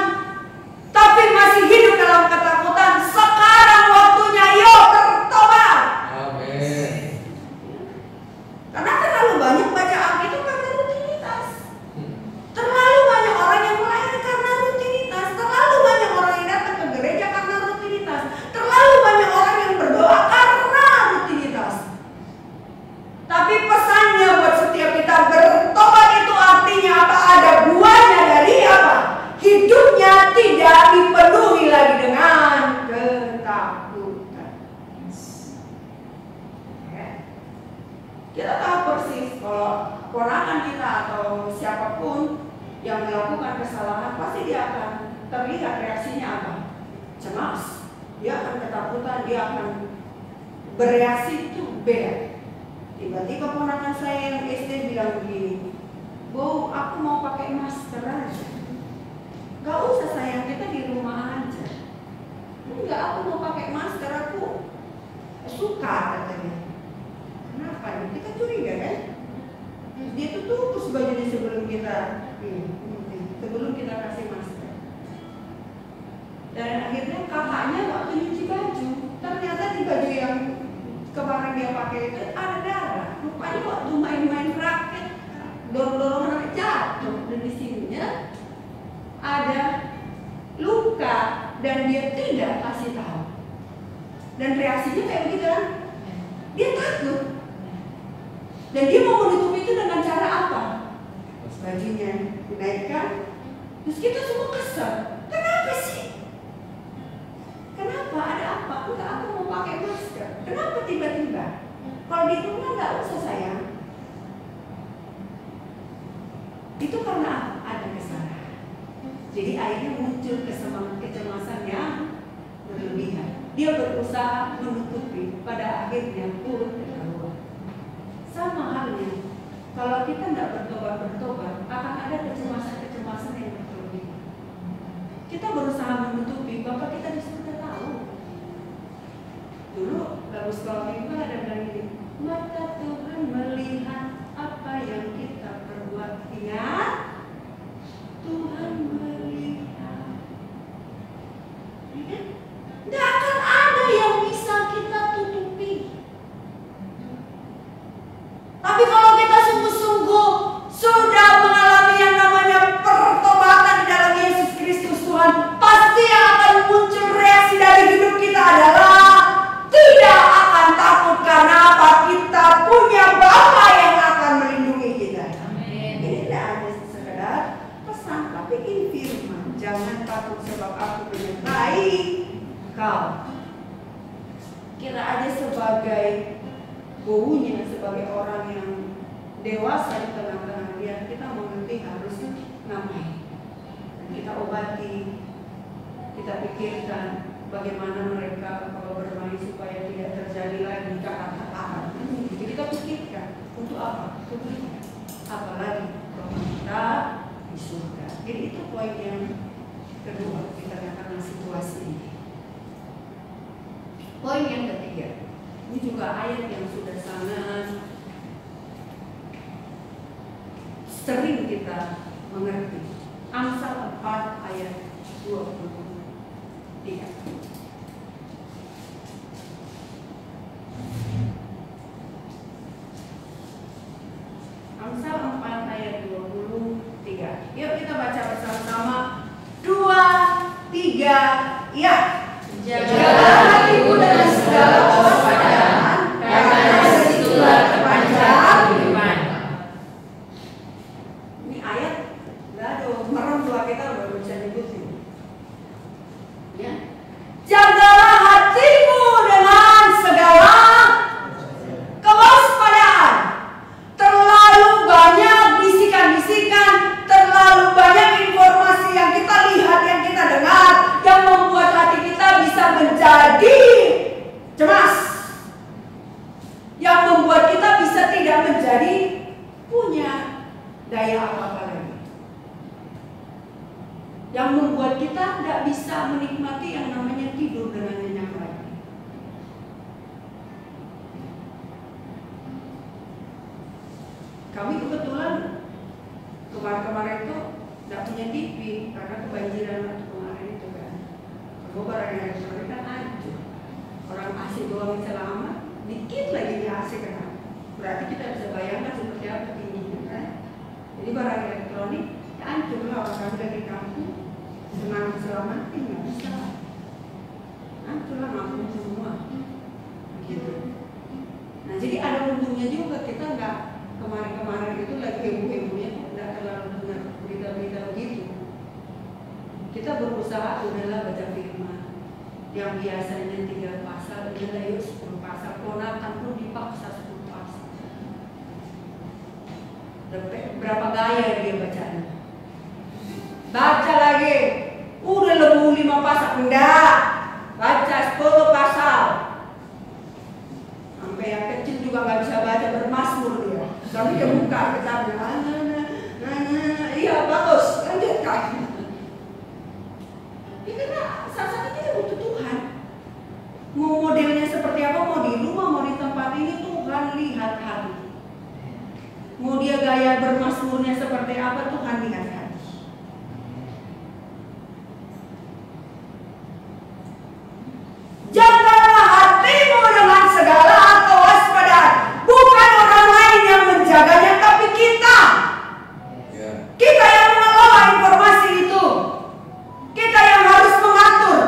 C: tapi masih hidup dalam ketakutan, sekarang waktunya yuk bertobat.
D: Amin.
C: Karena terlalu banyak baca Alkitab karena rutinitas. Terlalu banyak orang yang melayani karena rutinitas. Terlalu banyak orang yang datang ke gereja karena rutinitas. Terlalu banyak orang yang berdoa karena rutinitas. Tapi pesannya buat setiap kita bertobat itu artinya apa? Ada buahnya dari apa? Hidupnya tidak dipenuhi lagi dengan ketakutan. Kita tahu persis kalau ponakan kita atau siapapun yang melakukan kesalahan pasti dia akan terlihat reaksinya apa? Cemas, dia akan ketakutan, dia akan bereaksi itu beda. Tiba-tiba ponakan saya yang SD bilang begini, Bu, aku mau pakai masker aja. Gak usah sayang, kita di rumah aja. Enggak, aku mau pakai masker, aku suka katanya. Kenapa? Kita curiga kan? Dia tutup bajunya sebelum kita kasih masker. Dan akhirnya kakaknya waktu nyuci baju, ternyata di baju yang kemarin dia pakai itu ada darah. Rupanya waktu main-main raket, dorong-dorongan jatuh, dan di sininya ada luka dan dia tidak kasih tahu. Dan reaksinya kayak begitu kan? Dia takut. Dan dia mau menutup itu dengan cara apa? Bajunya dinaikkan. Terus kita semua kesal. Kenapa sih? Kenapa? Ada apa? Enggak, aku mau pakai masker. Kenapa tiba-tiba? Kalau di rumah nggak usah sayang. Itu karena ada kesalahan. Jadi akhirnya muncul kecemasan yang berlebihan. Dia berusaha menutupi, pada akhirnya pun keluar. Sama halnya, kalau kita nggak bertobat, akan ada kecemasan yang berlebihan. Kita berusaha menutupi, Bapak kita di surga tahu. Dulu lagu sekolah minggu ada bilang ini, mata Tuhan melihat apa yang kita perbuat. Ingat, Tuhan melihat. Tidak akan ada yang bisa kita tutupi. Tapi kalau kita sungguh-sungguh sudah mengalami yang namanya pertobatan di dalam Yesus Kristus Tuhan, pasti akan muncul reaksi dari hidup kita adalah tidak akan takut. Karena apa? Kita punya Bapa yang akan melindungi kita.
B: Amin.
C: Ini tidak hanya sekedar pesan, tapi ini firman. Jangan takut sebab aku menyertai kau. Kira aja sebagai baunya, sebagai orang yang dewasa di tengah-tengah dia, kita mengerti harus ngapain. Dan kita obati, kita pikirkan bagaimana mereka kalau bermain supaya tidak terjadi lagi kata-kata. Jadi kita pikirkan untuk apa? Kebaikan. Apalagi kalau kita di surga. Jadi itu poin yang kedua di tengah-tengah situasi ini. Poin yang ketiga, ini juga ayat yang sudah sangat sering kita mengerti. Amsal 4 ayat 23. Amsal 4 ayat 23. Yuk kita baca bersama-sama. 2, 3, ya.
B: Jagalah hatimu dengan segala kewaspadaan, karena dari situlah terpancar kehidupan.
C: Ini ayat, aduh, merem tua kita udah bisa nyebutin. Ya. Jagalah hatimu dengan segala kewaspadaan. Terlalu banyak bisikan-bisikan, terlalu banyak informasi yang kita lihat, yang kita dengar, yang membuat hati kita bisa menjadi cemas, yang membuat kita bisa tidak menjadi punya daya apa-apa lagi, yang membuat kita tidak bisa menikmati yang namanya tidur dengan nyenyak lagi. Kami kebetulan kemarin-kemarin itu tidak punya TV karena kebanjiran waktu kemarin itu kan. Kalau barang elektronik kan hancur. Orang AC doang bisa lama, dikit lagi di AC kena. Berarti kita bisa bayangkan seperti apa tingginya kan. Jadi barang elektronik ya hancur lah. Orang kami dari kampung senang selamatin nggak bisa. Hancur lah, mampu semua. Gitu. Nah jadi ada untungnya juga kita nggak kemarin-kemarin itu lagi heboh-hebohnya tidak terlalu dengar berita-berita begitu. Kita berusaha udahlah baca firman yang biasanya 3 pasal, udahlah yuk 10 pasal. Ponatan pun dipaksa 10 pasal. Berapa gaya dia bacanya? Baca lagi, udah lebih 5 pasal, enggak, baca 10 pasal. Sampai yang kecil juga nggak bisa baca, bermasmur dia. Tapi dia buka kitabnya, iya bagus, lanjutkan. Ya karena saat-saat kita butuh Tuhan. Mau modelnya seperti apa, mau di rumah, mau di tempat ini, Tuhan lihat hati. Mau dia gaya bermasmurnya seperti apa, Tuhan lihat hati. Jagalah hatimu dengan segala kewaspadaan. Bukan orang lain yang menjaganya, tapi kita. Kita yang mengelola informasi itu. Kita yang harus mengatur.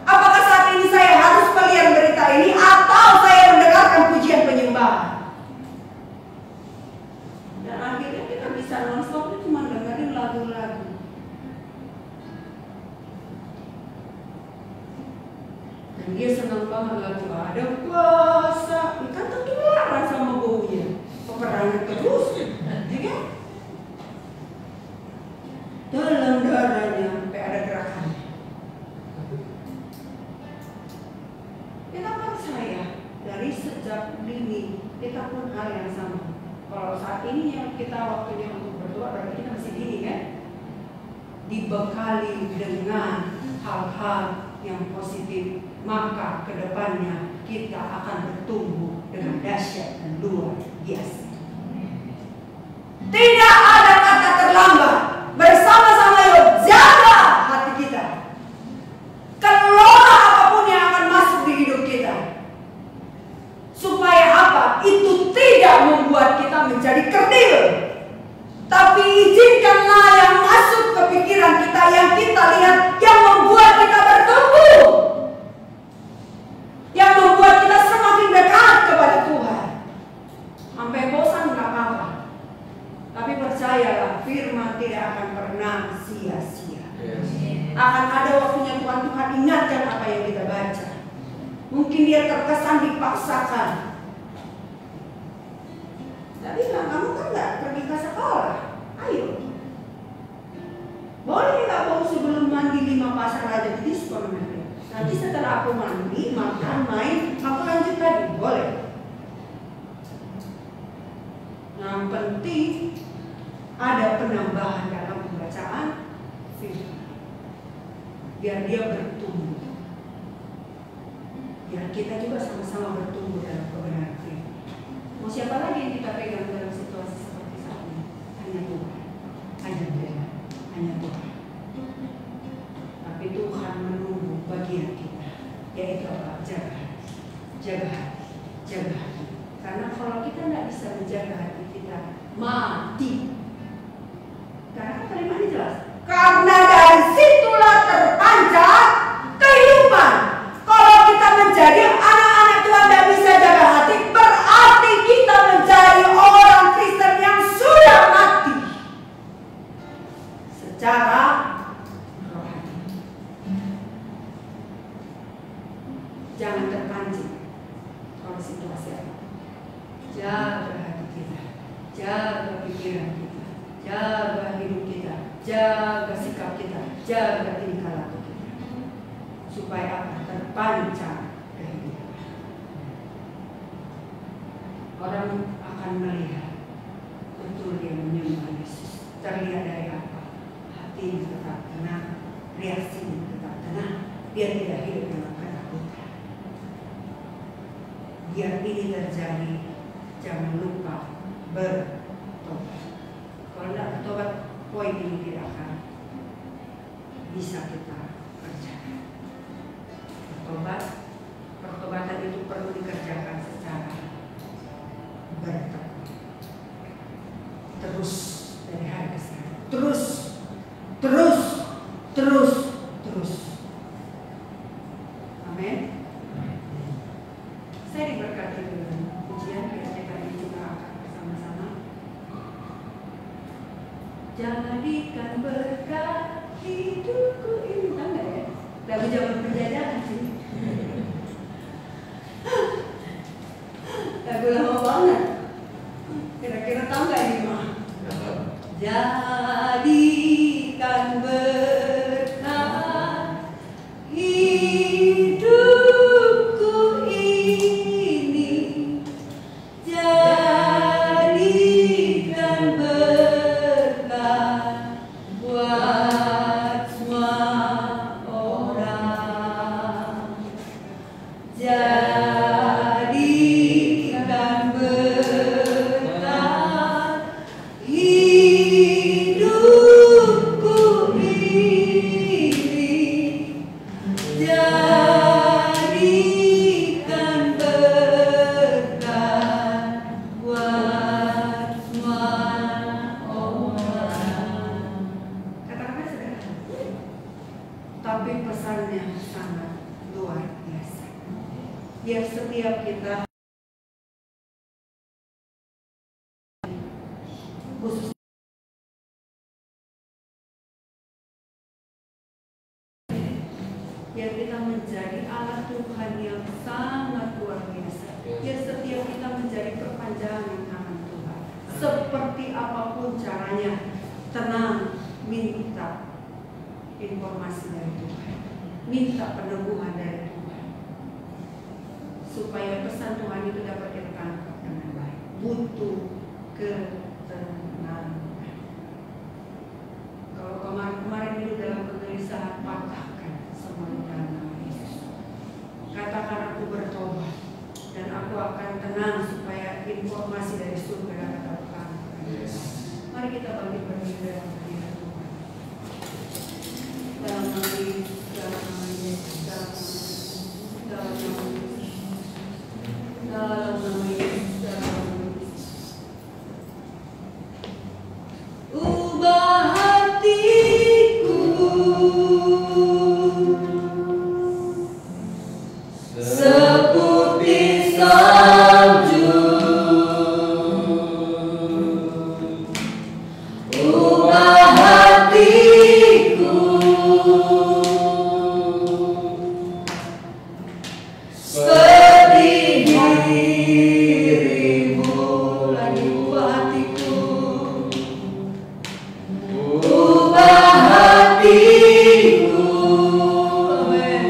C: Apakah saat ini saya harus melihat berita ini atau saya mendengarkan pujian penyembahan. Dan akhirnya kita bisa non-stop cuma dengerin lagu-lagu. Dan dia senang banget lagu ada kuasa. Kan tentu larang sama baunya. Peperangan terus, ya kan? Dalam darahnya sampai ada gerakan. Kita percaya dari sejak dini kita pun hal yang sama. Kalau saat ini yang kita waktunya untuk berdoa, berarti kita masih dini kan? Dibekali dengan hal-hal yang positif, maka kedepannya kita akan bertumbuh dengan dahsyat dan luar biasa. Tidak ada kata terlambat. Bersama-sama yuk jaga hati kita. Kelola apapun yang akan masuk di hidup kita. Supaya apa? Itu tidak membuat kita menjadi kerdil. Tapi izinkanlah yang masuk ke pikiran kita, yang kita lihat, yang membuat kita bertumbuh, yang membuat kita semakin dekat kepada Tuhan. Sampai bosan nggak apa-apa. Tapi percayalah, firman tidak akan pernah sia-sia. Akan ada waktunya Tuhan ingatkan apa yang kita baca. Mungkin dia terkesan dipaksakan. Tapi bilang, kamu kan nggak pergi ke sekolah. Ayo. Boleh nggak mau sebelum mandi 5 pasal aja di diskon nanti. Nanti setelah aku mandi, makan, main, aku lanjut lagi. Boleh. Yang penting ada penambahan dalam pembacaan firman. Biar dia bertumbuh. Biar kita juga sama-sama bertumbuh dalam kebenaran firman. Mau siapa lagi yang kita pegang dalam situasi seperti saat ini? Hanya Tuhan. jaga hati, jaga hati. Karena kalau kita nggak bisa menjaga hati kita, mati. Karena kalimatnya jelas. Karena dari situlah terpancar kehidupan. Kalau kita menjadi anak-anak Tuhan dan bisa jaga hati, berarti kita menjadi orang Kristen yang sudah mati secara rohani. Jangan terpancing oleh situasi apa. Jaga hati kita, jaga pikiran kita, jaga hidup kita, jaga sikap kita, jaga tingkah laku kita, supaya apa? Terpancar kehidupan. Orang akan melihat betul dia menyembah Yesus. Terlihat dari apa? Hatinya tetap tenang, reaksinya tetap tenang, dia tidak hidup dalam ketakutan. Biar ini terjadi, jangan lupa bertobat. Kalau tidak bertobat, poin ini tidak akan bisa kita kerjakan. Pertobatan itu perlu dikerjakan secara bertahap. Terus dari hari ke hari. Terus. Amin. Saya diberkati dengan pujian kiranya kali ini kita akan bersama-sama. Jadikan berkat hidupku ini, tahu nggak ya? Lagu zaman penjajahan sih. Lagu lama banget. Kira-kira tahu nggak ini mah? Jadikan berkat hidupku ini, jadikan berkat buat semua orang. Jadikan berkat hidupku ini, jadikan berkat buat semua orang. Kata-kata sederhana, tapi pesannya sangat luar biasa. Biar setiap kita, khusus biar kita menjadi alat Tuhan yang sangat luar biasa. Biar setiap kita menjadi perpanjangan tangan Tuhan. Seperti apapun caranya, tenang, minta informasi dari Tuhan, minta peneguhan dari Tuhan, supaya pesan Tuhan itu dapat kita tangkap dengan baik. Butuh ketenangan. Kalau kemarin itu dalam kegelisahan, patahkan semua dalam nama Yesus. Katakan aku bertobat dan aku akan tenang supaya informasi dari surga dapat datang. Mari kita bangkit berdiri dalam hadirat Tuhan. Dalam nama Yesus, dalam nama Yesus, dalam nama Yesus, dalam nama Yesus, dalam nama Yesus, dalam nama Yesus. Ubah hatiku seperti salju, ubah hatiku seperti dirimu. Lagi ubah hatiku, ubah hatiku, amin.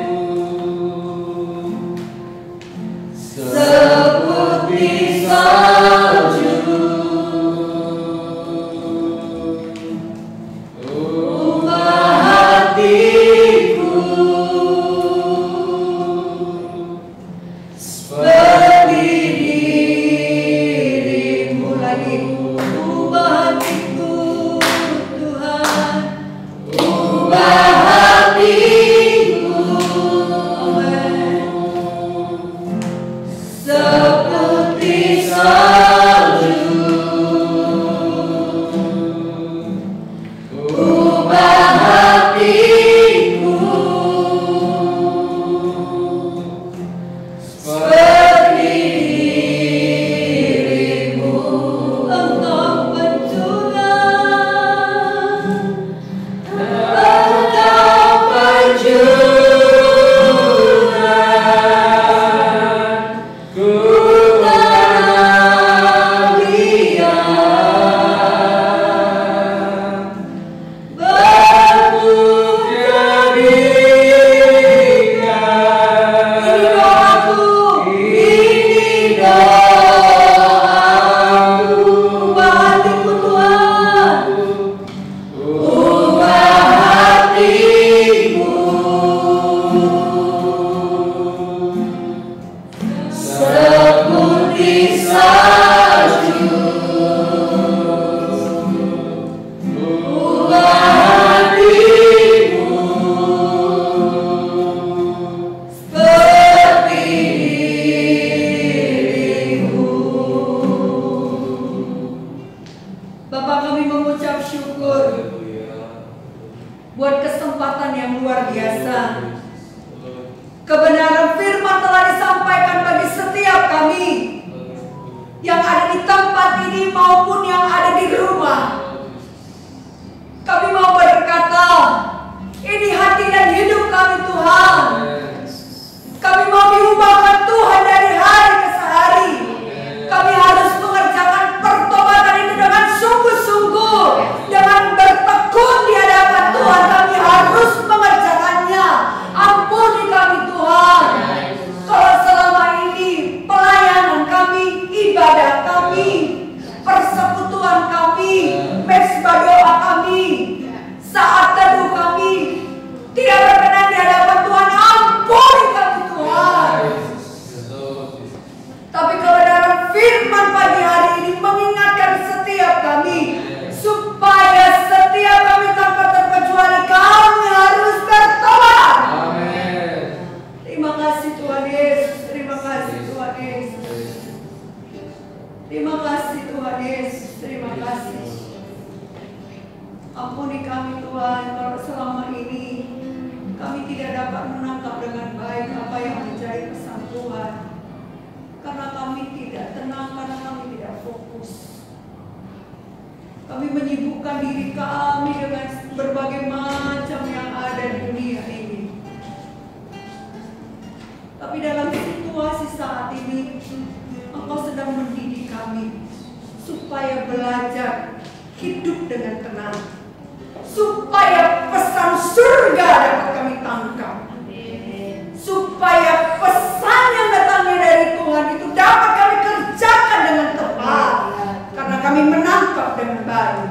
C: Terima kasih Tuhan Yesus, terima kasih. Ampuni kami Tuhan kalau selama ini kami tidak dapat menangkap dengan baik apa yang menjadi pesan Tuhan. Karena kami tidak tenang, karena kami tidak fokus. Kami menyibukkan diri kami dengan berbagai macam yang ada di dunia ini. Tapi dalam situasi saat ini, Engkau sedang mendidik kami supaya belajar hidup dengan tenang, supaya pesan surga dapat kami tangkap, supaya pesan yang datangnya dari Tuhan itu dapat kami kerjakan dengan tepat, karena kami menangkap dengan baik.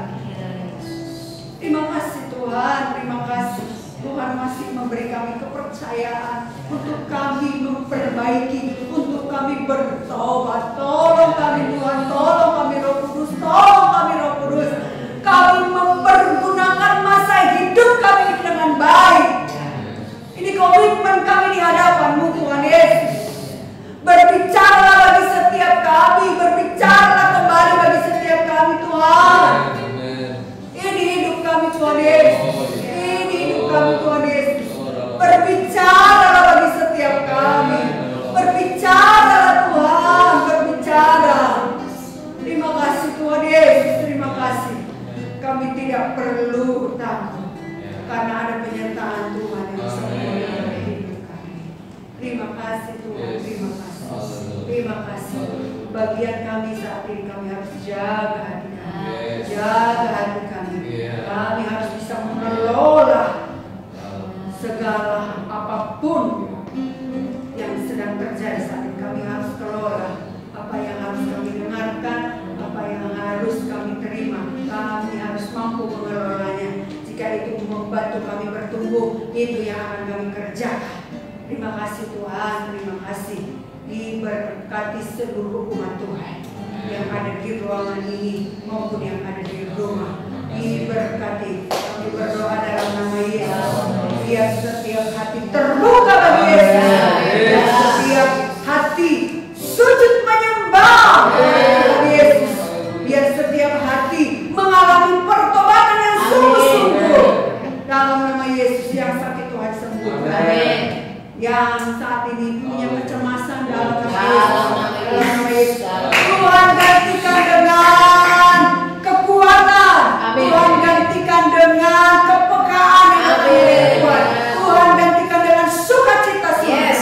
C: Terima kasih Tuhan, terima kasih. Tuhan masih memberi kami kepercayaan untuk kami memperbaiki, untuk kami bertobat. Tolong kami Tuhan, tolong kami Roh Kudus, tolong kami Roh Kudus. Kami mempergunakan masa hidup kami dengan baik. Ini komitmen kami di hadapan-Mu Tuhan Yesus. Berbicaralah bagi setiap kami, berbicaralah kembali bagi setiap kami Tuhan. Ini hidup kami Tuhan Yesus. Kami Tuhan Yesus, berbicaralah bagi setiap kami, berbicaralah Tuhan, berbicara. Terima kasih Tuhan Yesus, terima kasih. Kami tidak perlu takut karena ada penyertaan Tuhan yang sempurna dalam hidup kami. Terima kasih Tuhan, terima kasih, terima kasih. Bagian kami saat ini kami harus jaga hati kami, jaga hati kami. Kami harus bisa mengelola segala apapun yang sedang terjadi saat ini. Kami harus kelola apa yang harus kami dengarkan, apa yang harus kami terima. Kami harus mampu mengelolanya. Jika itu membantu kami bertumbuh, itu yang akan kami kerjakan. Terima kasih Tuhan, terima kasih. Diberkati seluruh umat Tuhan yang ada di ruangan ini maupun yang ada di rumah. Diberkati. Kami berdoa dalam nama Yesus. Biar setiap hati terbuka bagi Yesus. Dan setiap hati sujud menyembah bagi Yesus. Biar setiap hati mengalami pertobatan yang sungguh-sungguh. Dalam nama Yesus, yang sakit Tuhan sembuhkan. Yang saat ini punya kecemasan dalam nama Yesus. Tuhan gantikan dengan kekuatan. Tuhan gantikan dengan kepekaan yang lebih kuat. Tuhan gantikan dengan sukacita surga.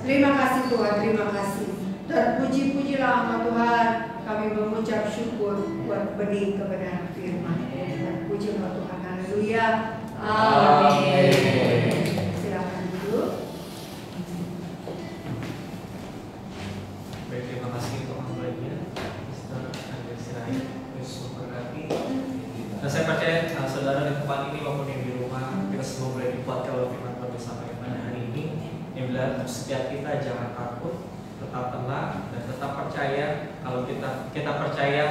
C: Terima kasih Tuhan, terima kasih. Terpuji-pujilah nama Tuhan. Kami mengucap syukur buat benih kebenaran firman. Terpujilah Tuhan, haleluya. Amin. Silakan duduk.
A: Baik, terima kasih untuk hambanya, Mr. Andreas Sirait. Yesus memberkati. Dan saya percaya saudara di tempat ini maupun yang di rumah, kita semua boleh dikuatkan oleh firman Tuhan bersama pada hari ini. Yang bilang setiap kita jangan takut, tetap tenang dan tetap percaya. Kalau kita percaya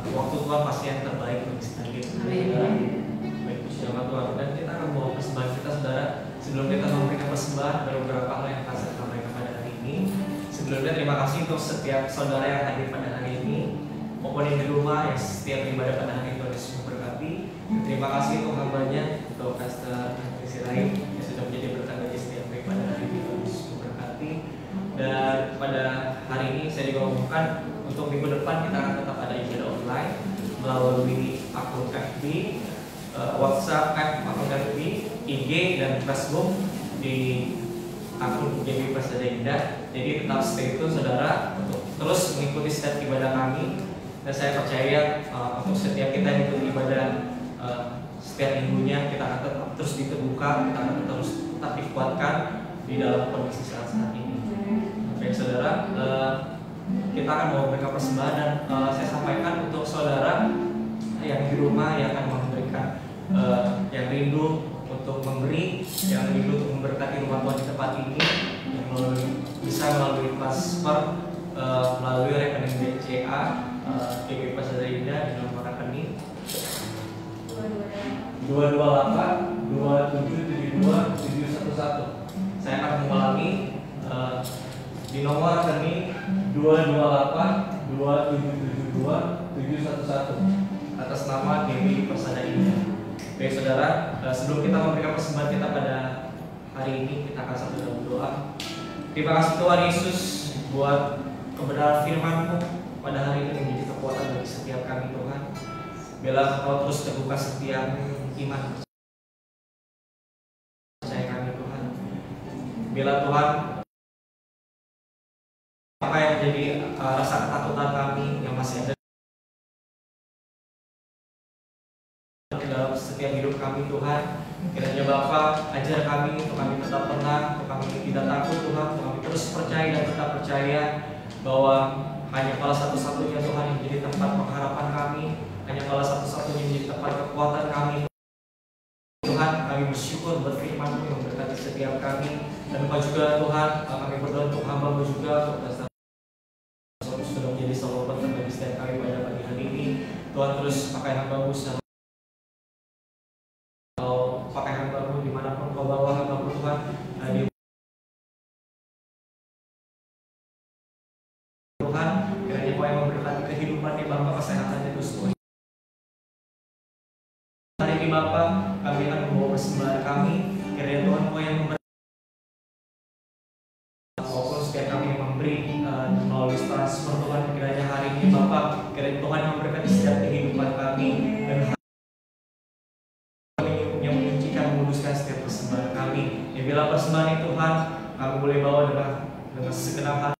A: waktu Tuhan pasti yang terbaik bagi kita. Baik, puji nama Tuhan. Dan kita akan membawa persembahan kita, saudara. Sebelum kita memberikan persembahan, ada beberapa hal yang akan saya sampaikan pada hari ini. Sebelumnya terima kasih untuk setiap saudara yang hadir pada hari ini maupun yang di rumah yang setiap ibadah pada hari ini. Tuhan Yesus memberkati. Terima kasih untuk hambanya, untuk Pastor Andreas Sirait yang sudah menjadi berkat bagi setiap hari pada hari ini. Tuhan Yesus memberkati. Dan pada hari ini saya juga umumkan untuk minggu depan kita akan tetap ada ibadah online melalui akun FB, WhatsApp, akun FB, IG dan Facebook di akun JB Prasetya Indah. Jadi tetap stay tune saudara untuk terus mengikuti setiap ibadah kami. Dan saya percaya untuk setiap kita yang ikut ibadah setiap minggunya kita akan tetap terus diteguhkan, kita akan terus tetap dikuatkan di dalam kondisi saat ini. Baik saudara, kita akan memberikan persembahan dan saya sampaikan untuk saudara yang di rumah yang akan memberikan, yang rindu untuk memberi, yang rindu untuk memberkati rumah Tuhan di tempat ini, yang bisa melalui transfer melalui rekening BCA JB Prasetya Indah di nomor rekening 2282772 711. Saya akan mengulangi di nomor rekening 228 2772-711 atas nama Dewi Persada Indah. Baik saudara, sebelum kita memberikan persembahan kita pada hari ini, kita akan satu dalam doa. Terima kasih Tuhan Yesus buat kebenaran firman-Mu pada hari ini menjadi kekuatan bagi setiap kami Tuhan. Biarlah Kau terus terbuka setiap iman percaya kami Tuhan. Biarlah Tuhan apa yang menjadi rasa ketakutan kami yang masih ada dalam setiap hidup kami Tuhan, kiranya Bapa ajar kami untuk kami tetap tenang, untuk kami tidak takut Tuhan, untuk kami terus percaya dan tetap percaya bahwa hanya Kaulah satu-satunya Tuhan yang menjadi tempat pengharapan kami, hanya Kaulah satu-satunya yang menjadi tempat kekuatan kami Tuhan. Kami bersyukur buat firman-Mu yang memberkati setiap kami, dan Engkau juga Tuhan, kami berdoa untuk hamba-Mu juga untuk sudah menjadi solusi bagi setiap kami pada pagi hari ini. Tuhan terus pakai hamba-Mu secara pakai hamba-Mu dimanapun Kau bawa hamba-Mu Tuhan, Tuhan, kiranya Kau yang memberkati kehidupannya Bapa, kesehatannya terus Tuhan. Hari ini Bapa, kami akan membawa persembahan kami, kiranya Tuhan Kau yang memberkati maupun setiap kami yang memberi melalui transfer Tuhan, kiranya hari ini Bapa, kiranya Tuhan yang memberkati setiap kehidupan kami dan setiap persembahan kami. Ya bila persembahan itu Tuhan kami boleh bawa dengan segenap hati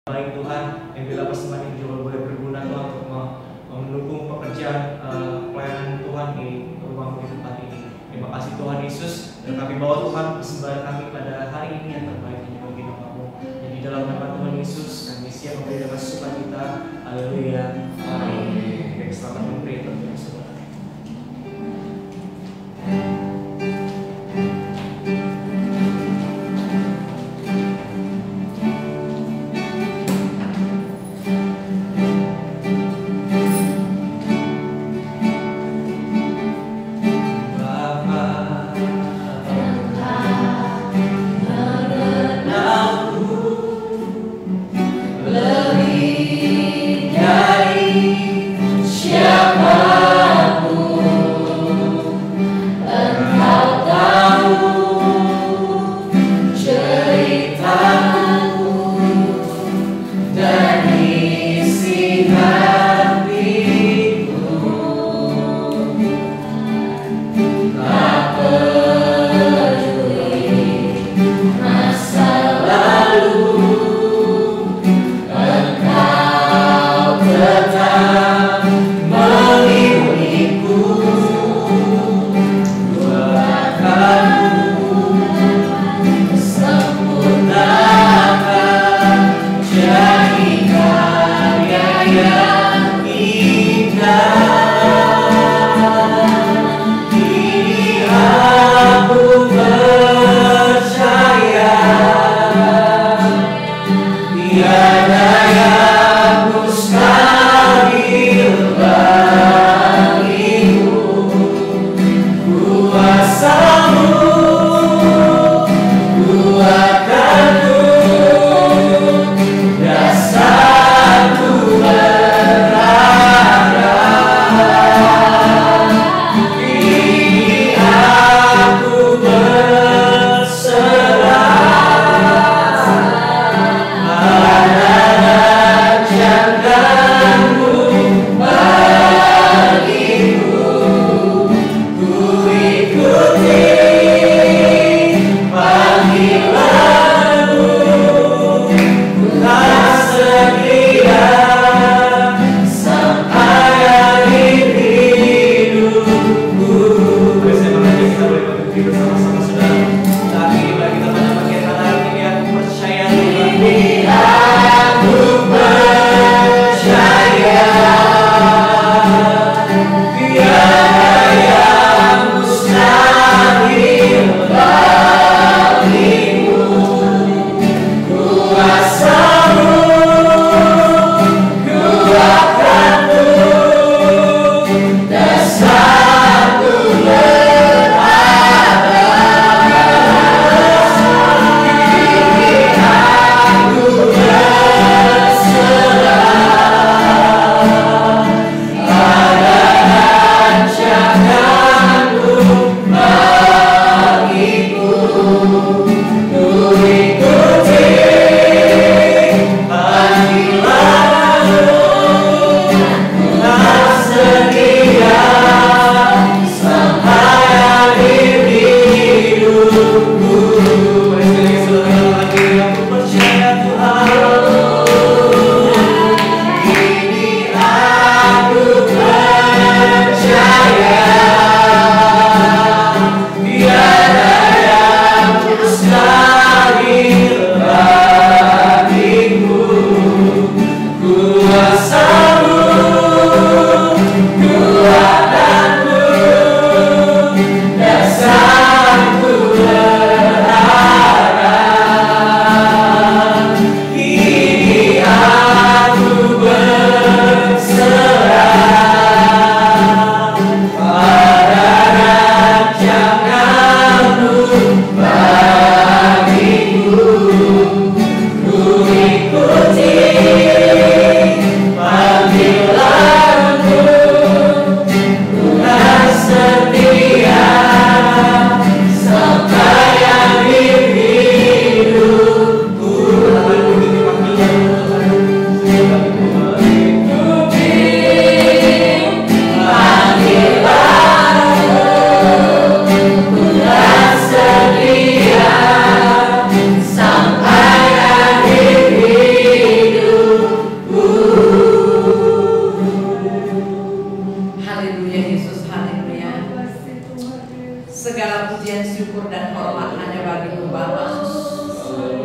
A: baik Tuhan. Ya bila persembahan itu juga boleh berguna Tuhan untuk mendukung pekerjaan pelayanan Tuhan di rumah di tempat ini. Terima kasih Tuhan Yesus, dan kami bawa Tuhan persembahan kami pada hari ini yang terbaik bagi nama-Mu. Jadi dalam nama Tuhan Yesus kami siap memberi dengan sukacita. Haleluya. Amin. Baik, selamat memberi Tuhan Yesus.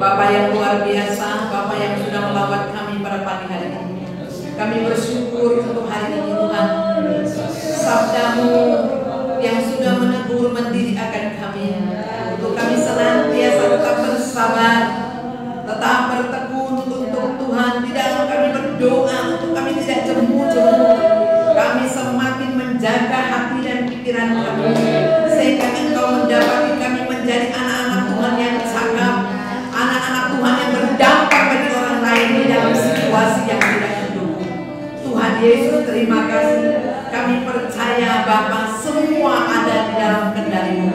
D: Bapa yang luar biasa, Bapa yang sudah melawat kami pada pagi hari ini. Kami bersyukur untuk hari ini Tuhan. Sabdamu yang sudah menegur mendidik akan kami, untuk kami senantiasa tetap bersabar, tetap bertekun untuk Tuhan. Di dalam kami berdoa untuk kami tidak jemu-jemu, kami semakin menjaga hati dan pikiran kami, sehingga Engkau mendapati kami menjadi anak-anak Tuhan yang cakap, anak-anak Tuhan yang berdampak bagi orang lain di dalam situasi yang tidak mendukung. Tuhan Yesus, terima kasih. Kami percaya Bapa, semua ada di dalam kendali-Mu.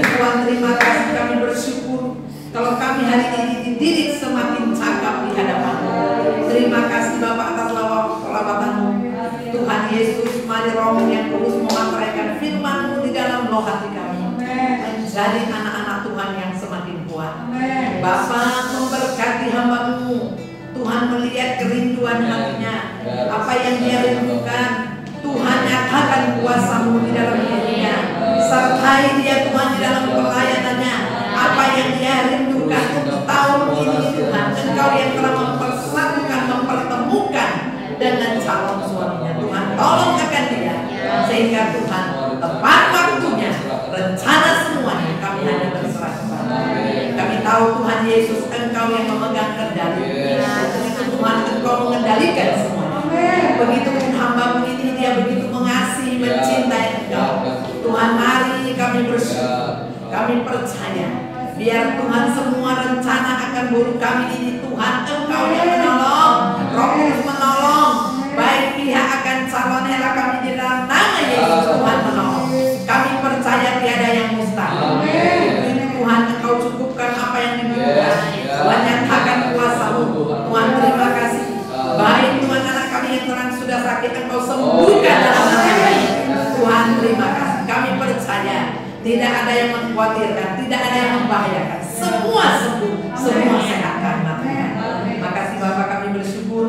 D: Tuhan, terima kasih. Kami bersyukur kalau kami hari ini dididik semakin cakap di hadapan-Mu. Terima kasih Bapa atas lawatan-Mu. Tuhan Yesus, mari Roh yang Kudus memantraikan firman-Mu di dalam loh hati kami, menjadi anak-anak Tuhan yang semakin kuat. Bapa, memberkati hamba-Mu. Tuhan melihat kerinduan hatinya, apa yang dia rindukan. Tuhan nyatakan kuasa-Mu di dalam hidupnya, sertai dia Tuhan di dalam pelayanannya. Apa yang dia rindukan untuk tahun ini Tuhan, Engkau yang telah mempersatukan, mempertemukan dengan calon suaminya. Tuhan tolong akan dia, sehingga Tuhan tepat waktunya, rencana semuanya kami hanya berserah kepada. Kami tahu Tuhan Yesus, Engkau yang memegang kendali. Tuhan, Engkau mengendalikan semuanya. Begitu pun hamba-Mu ini, dia begitu mengasihi, mencintai Engkau. Tuhan, mari kami bersyukur, kami percaya, biar Tuhan semua rencana akan buruk kami ini, Tuhan Engkau yang menolong, Roh Kudus menolong, baik pihak akan calon hela kami di dalam nama Yesus. Tuhan menolong. Kami percaya tiada yang mustahil. Ini Tuhan, Engkau cukupkan apa yang dibutuhkan. Tuhan nyatakan kuasa-Mu. Tuhan, terima kasih. Baik Tuhan, anak kami yang terang sudah sakit, Engkau sembuhkan dalam nama Yesus. Tuhan, terima kasih. Kami percaya tidak ada yang mengkhawatirkan, tidak ada yang membahayakan. Semua sembuh, semua sehat karena Tuhan. Makasih Bapa, kami bersyukur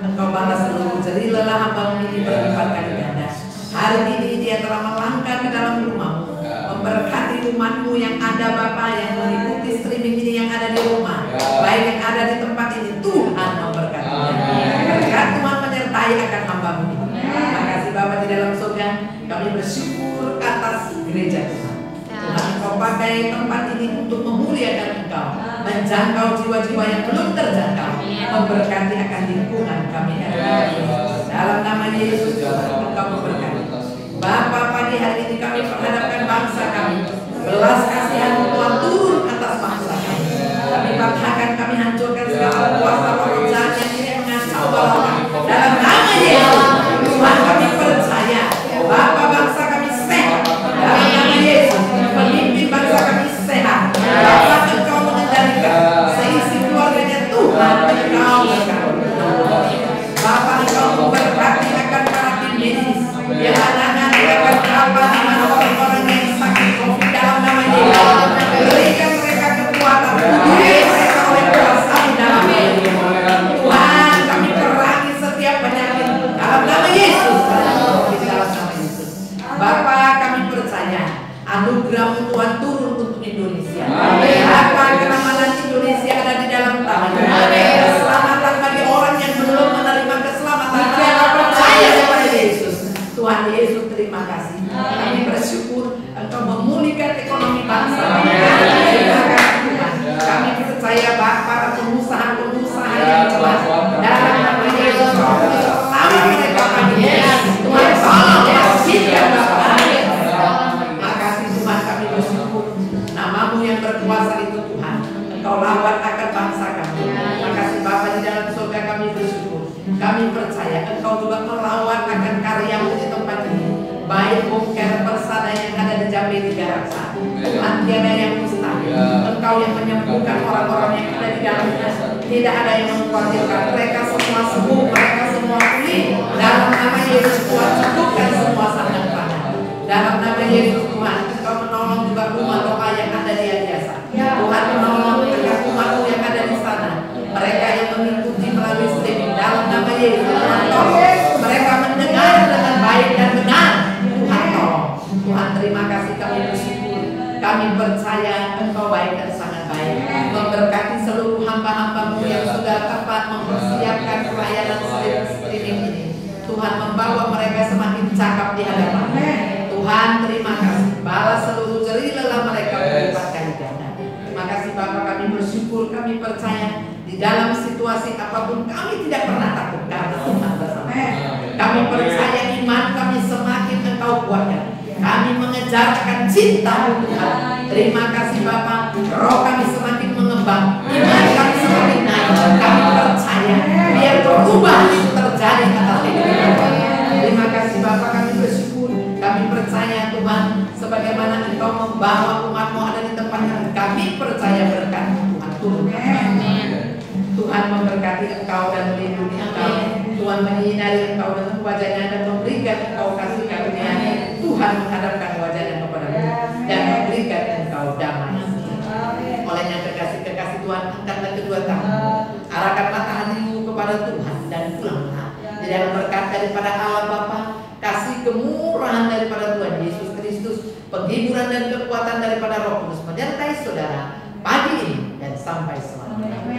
D: Engkau balas seluruh jerih lelah hamba-Mu ini berlipat kali ganda. Hari ini dia telah melangkah ke dalam rumah-Mu, memberkati rumah-Mu yang ada Bapa, yang mengikuti streaming ini yang ada di rumah, baik yang ada di tempat ini. Tuhan memberkatinya. Berkat Tuhan menyertai akan hamba-Mu ini. Makasih Bapa di dalam surga, kami bersyukur atas gereja Tuhan. Tuhan, Engkau pakai tempat ini untuk memuliakan Engkau, menjangkau jiwa-jiwa yang belum terjangkau, memberkati akan lingkungan kami hari ini. Dalam nama Yesus, Tuhan, Engkau memberkati. Bapa, pagi hari ini kami menghadapkan bangsa kami, belas kasihan Tuhan turun atas bangsa kami. Kami patahkan, kami hancurkan segala kuasa roh jahat yang ingin mengacau balau kami. Dalam nama Yesus, Tuhan, kami percaya Bapa, bangsa kami sehat. Dalam nama Yesus, pemimpin bangsa kami sehat. Bapa, Engkau mengendalikan seisi keluarganya. Tuhan, Engkau berkati. Bapa, Engkau memberkati akan para tim medis yang anak-anak akan merawat orang-orang yang sakit COVID dalam nama Yesus. Berikan mereka kekuatan, mereka oleh kuasa di dalam Yesus. Tuhan, kami perangi setiap penyakit dalam nama Yesus. Bapa, kami percaya anugerah-Mu Tuhan turun untuk Indonesia. Bapa, keamanan Indonesia ada di dalam tangan-Mu. Keselamatan bagi orang yang belum menerima keselamatan, mereka percaya kepada Yesus. Tuhan Yesus, terima kasih. Kami bersyukur Engkau memulihkan ekonomi bangsa. Kami percaya para pengusaha-pengusaha yang telah dalam nama Yesus, selama mereka pagi Tuhan tolong bersihkan Bapa. Makasih Tuhan, kami bersyukur nama-Mu yang berkuasa itu Tuhan, Engkau lawat akan bangsa kami. Makasih Bapa, di dalam surga kami bersyukur. Kami percaya Engkau juga melawat akan karya-Mu di tempat ini, baik Bongker Persada yang ada di Jambi 3 Raksa. Tuhan, tiada yang mustahil. Engkau yang menyembuhkan orang-orang yang ada di dalamnya. Tidak ada yang mengkhawatirkan. Mereka semua sembuh, mereka semua pulih. Dalam nama Yesus, Tuhan cukupkan semua sandang pangan. Dalam nama Yesus Tuhan, Engkau menolong juga rumah doa yang ada di Adiasa. Tuhan menolong juga rumah-Mu yang ada di sana. Mereka yang mengikuti melalui streaming, dalam nama Yesus Tuhan tolong. Mereka mendengar dengan baik dan benar. Tuhan tolong. Tuhan, terima kasih, kami bersyukur. Kami percaya Engkau baik dan sangat baik, memberkati hamba-hambamu yang sudah tepat mempersiapkan pelayanan streaming ini. Tuhan membawa mereka semakin cakap di hadapan. Tuhan terima kasih, balas seluruh jerih lelah mereka berlipat kali ganda. Terima kasih Bapa, kami bersyukur, kami percaya di dalam situasi apapun kami tidak pernah takut karena Tuhan bersama. Kami percaya iman kami semakin Engkau kuatkan. Kami mengejarkan cinta Tuhan. Terima kasih Bapa, roh kami semakin mengembang, iman kami semakin naik. Kami percaya biar perubahan itu terjadi atas hidup kami. Terima kasih Bapa, kami bersyukur, kami percaya Tuhan, sebagaimana Engkau membawa umat-Mu ada di tempat yang kami percaya berkat Tuhan turun. Tuhan memberkati Engkau dan melindungi Engkau. Tuhan menyinari Engkau dengan wajahnya dan memberikan Engkau kasih karunia. Tuhan menghadapkan wajahnya kepadamu dan memberikan Engkau damai. Olehnya kekasih-kekasih Tuhan, angkatlah kedua tangan, arahkan mata hatimu kepada Tuhan dan pulanglah di dalam berkat daripada Allah Bapa, kasih kemurahan daripada Tuhan Yesus Kristus, penghiburan dan kekuatan daripada Roh Kudus menyertai saudara pagi ini dan sampai selamanya.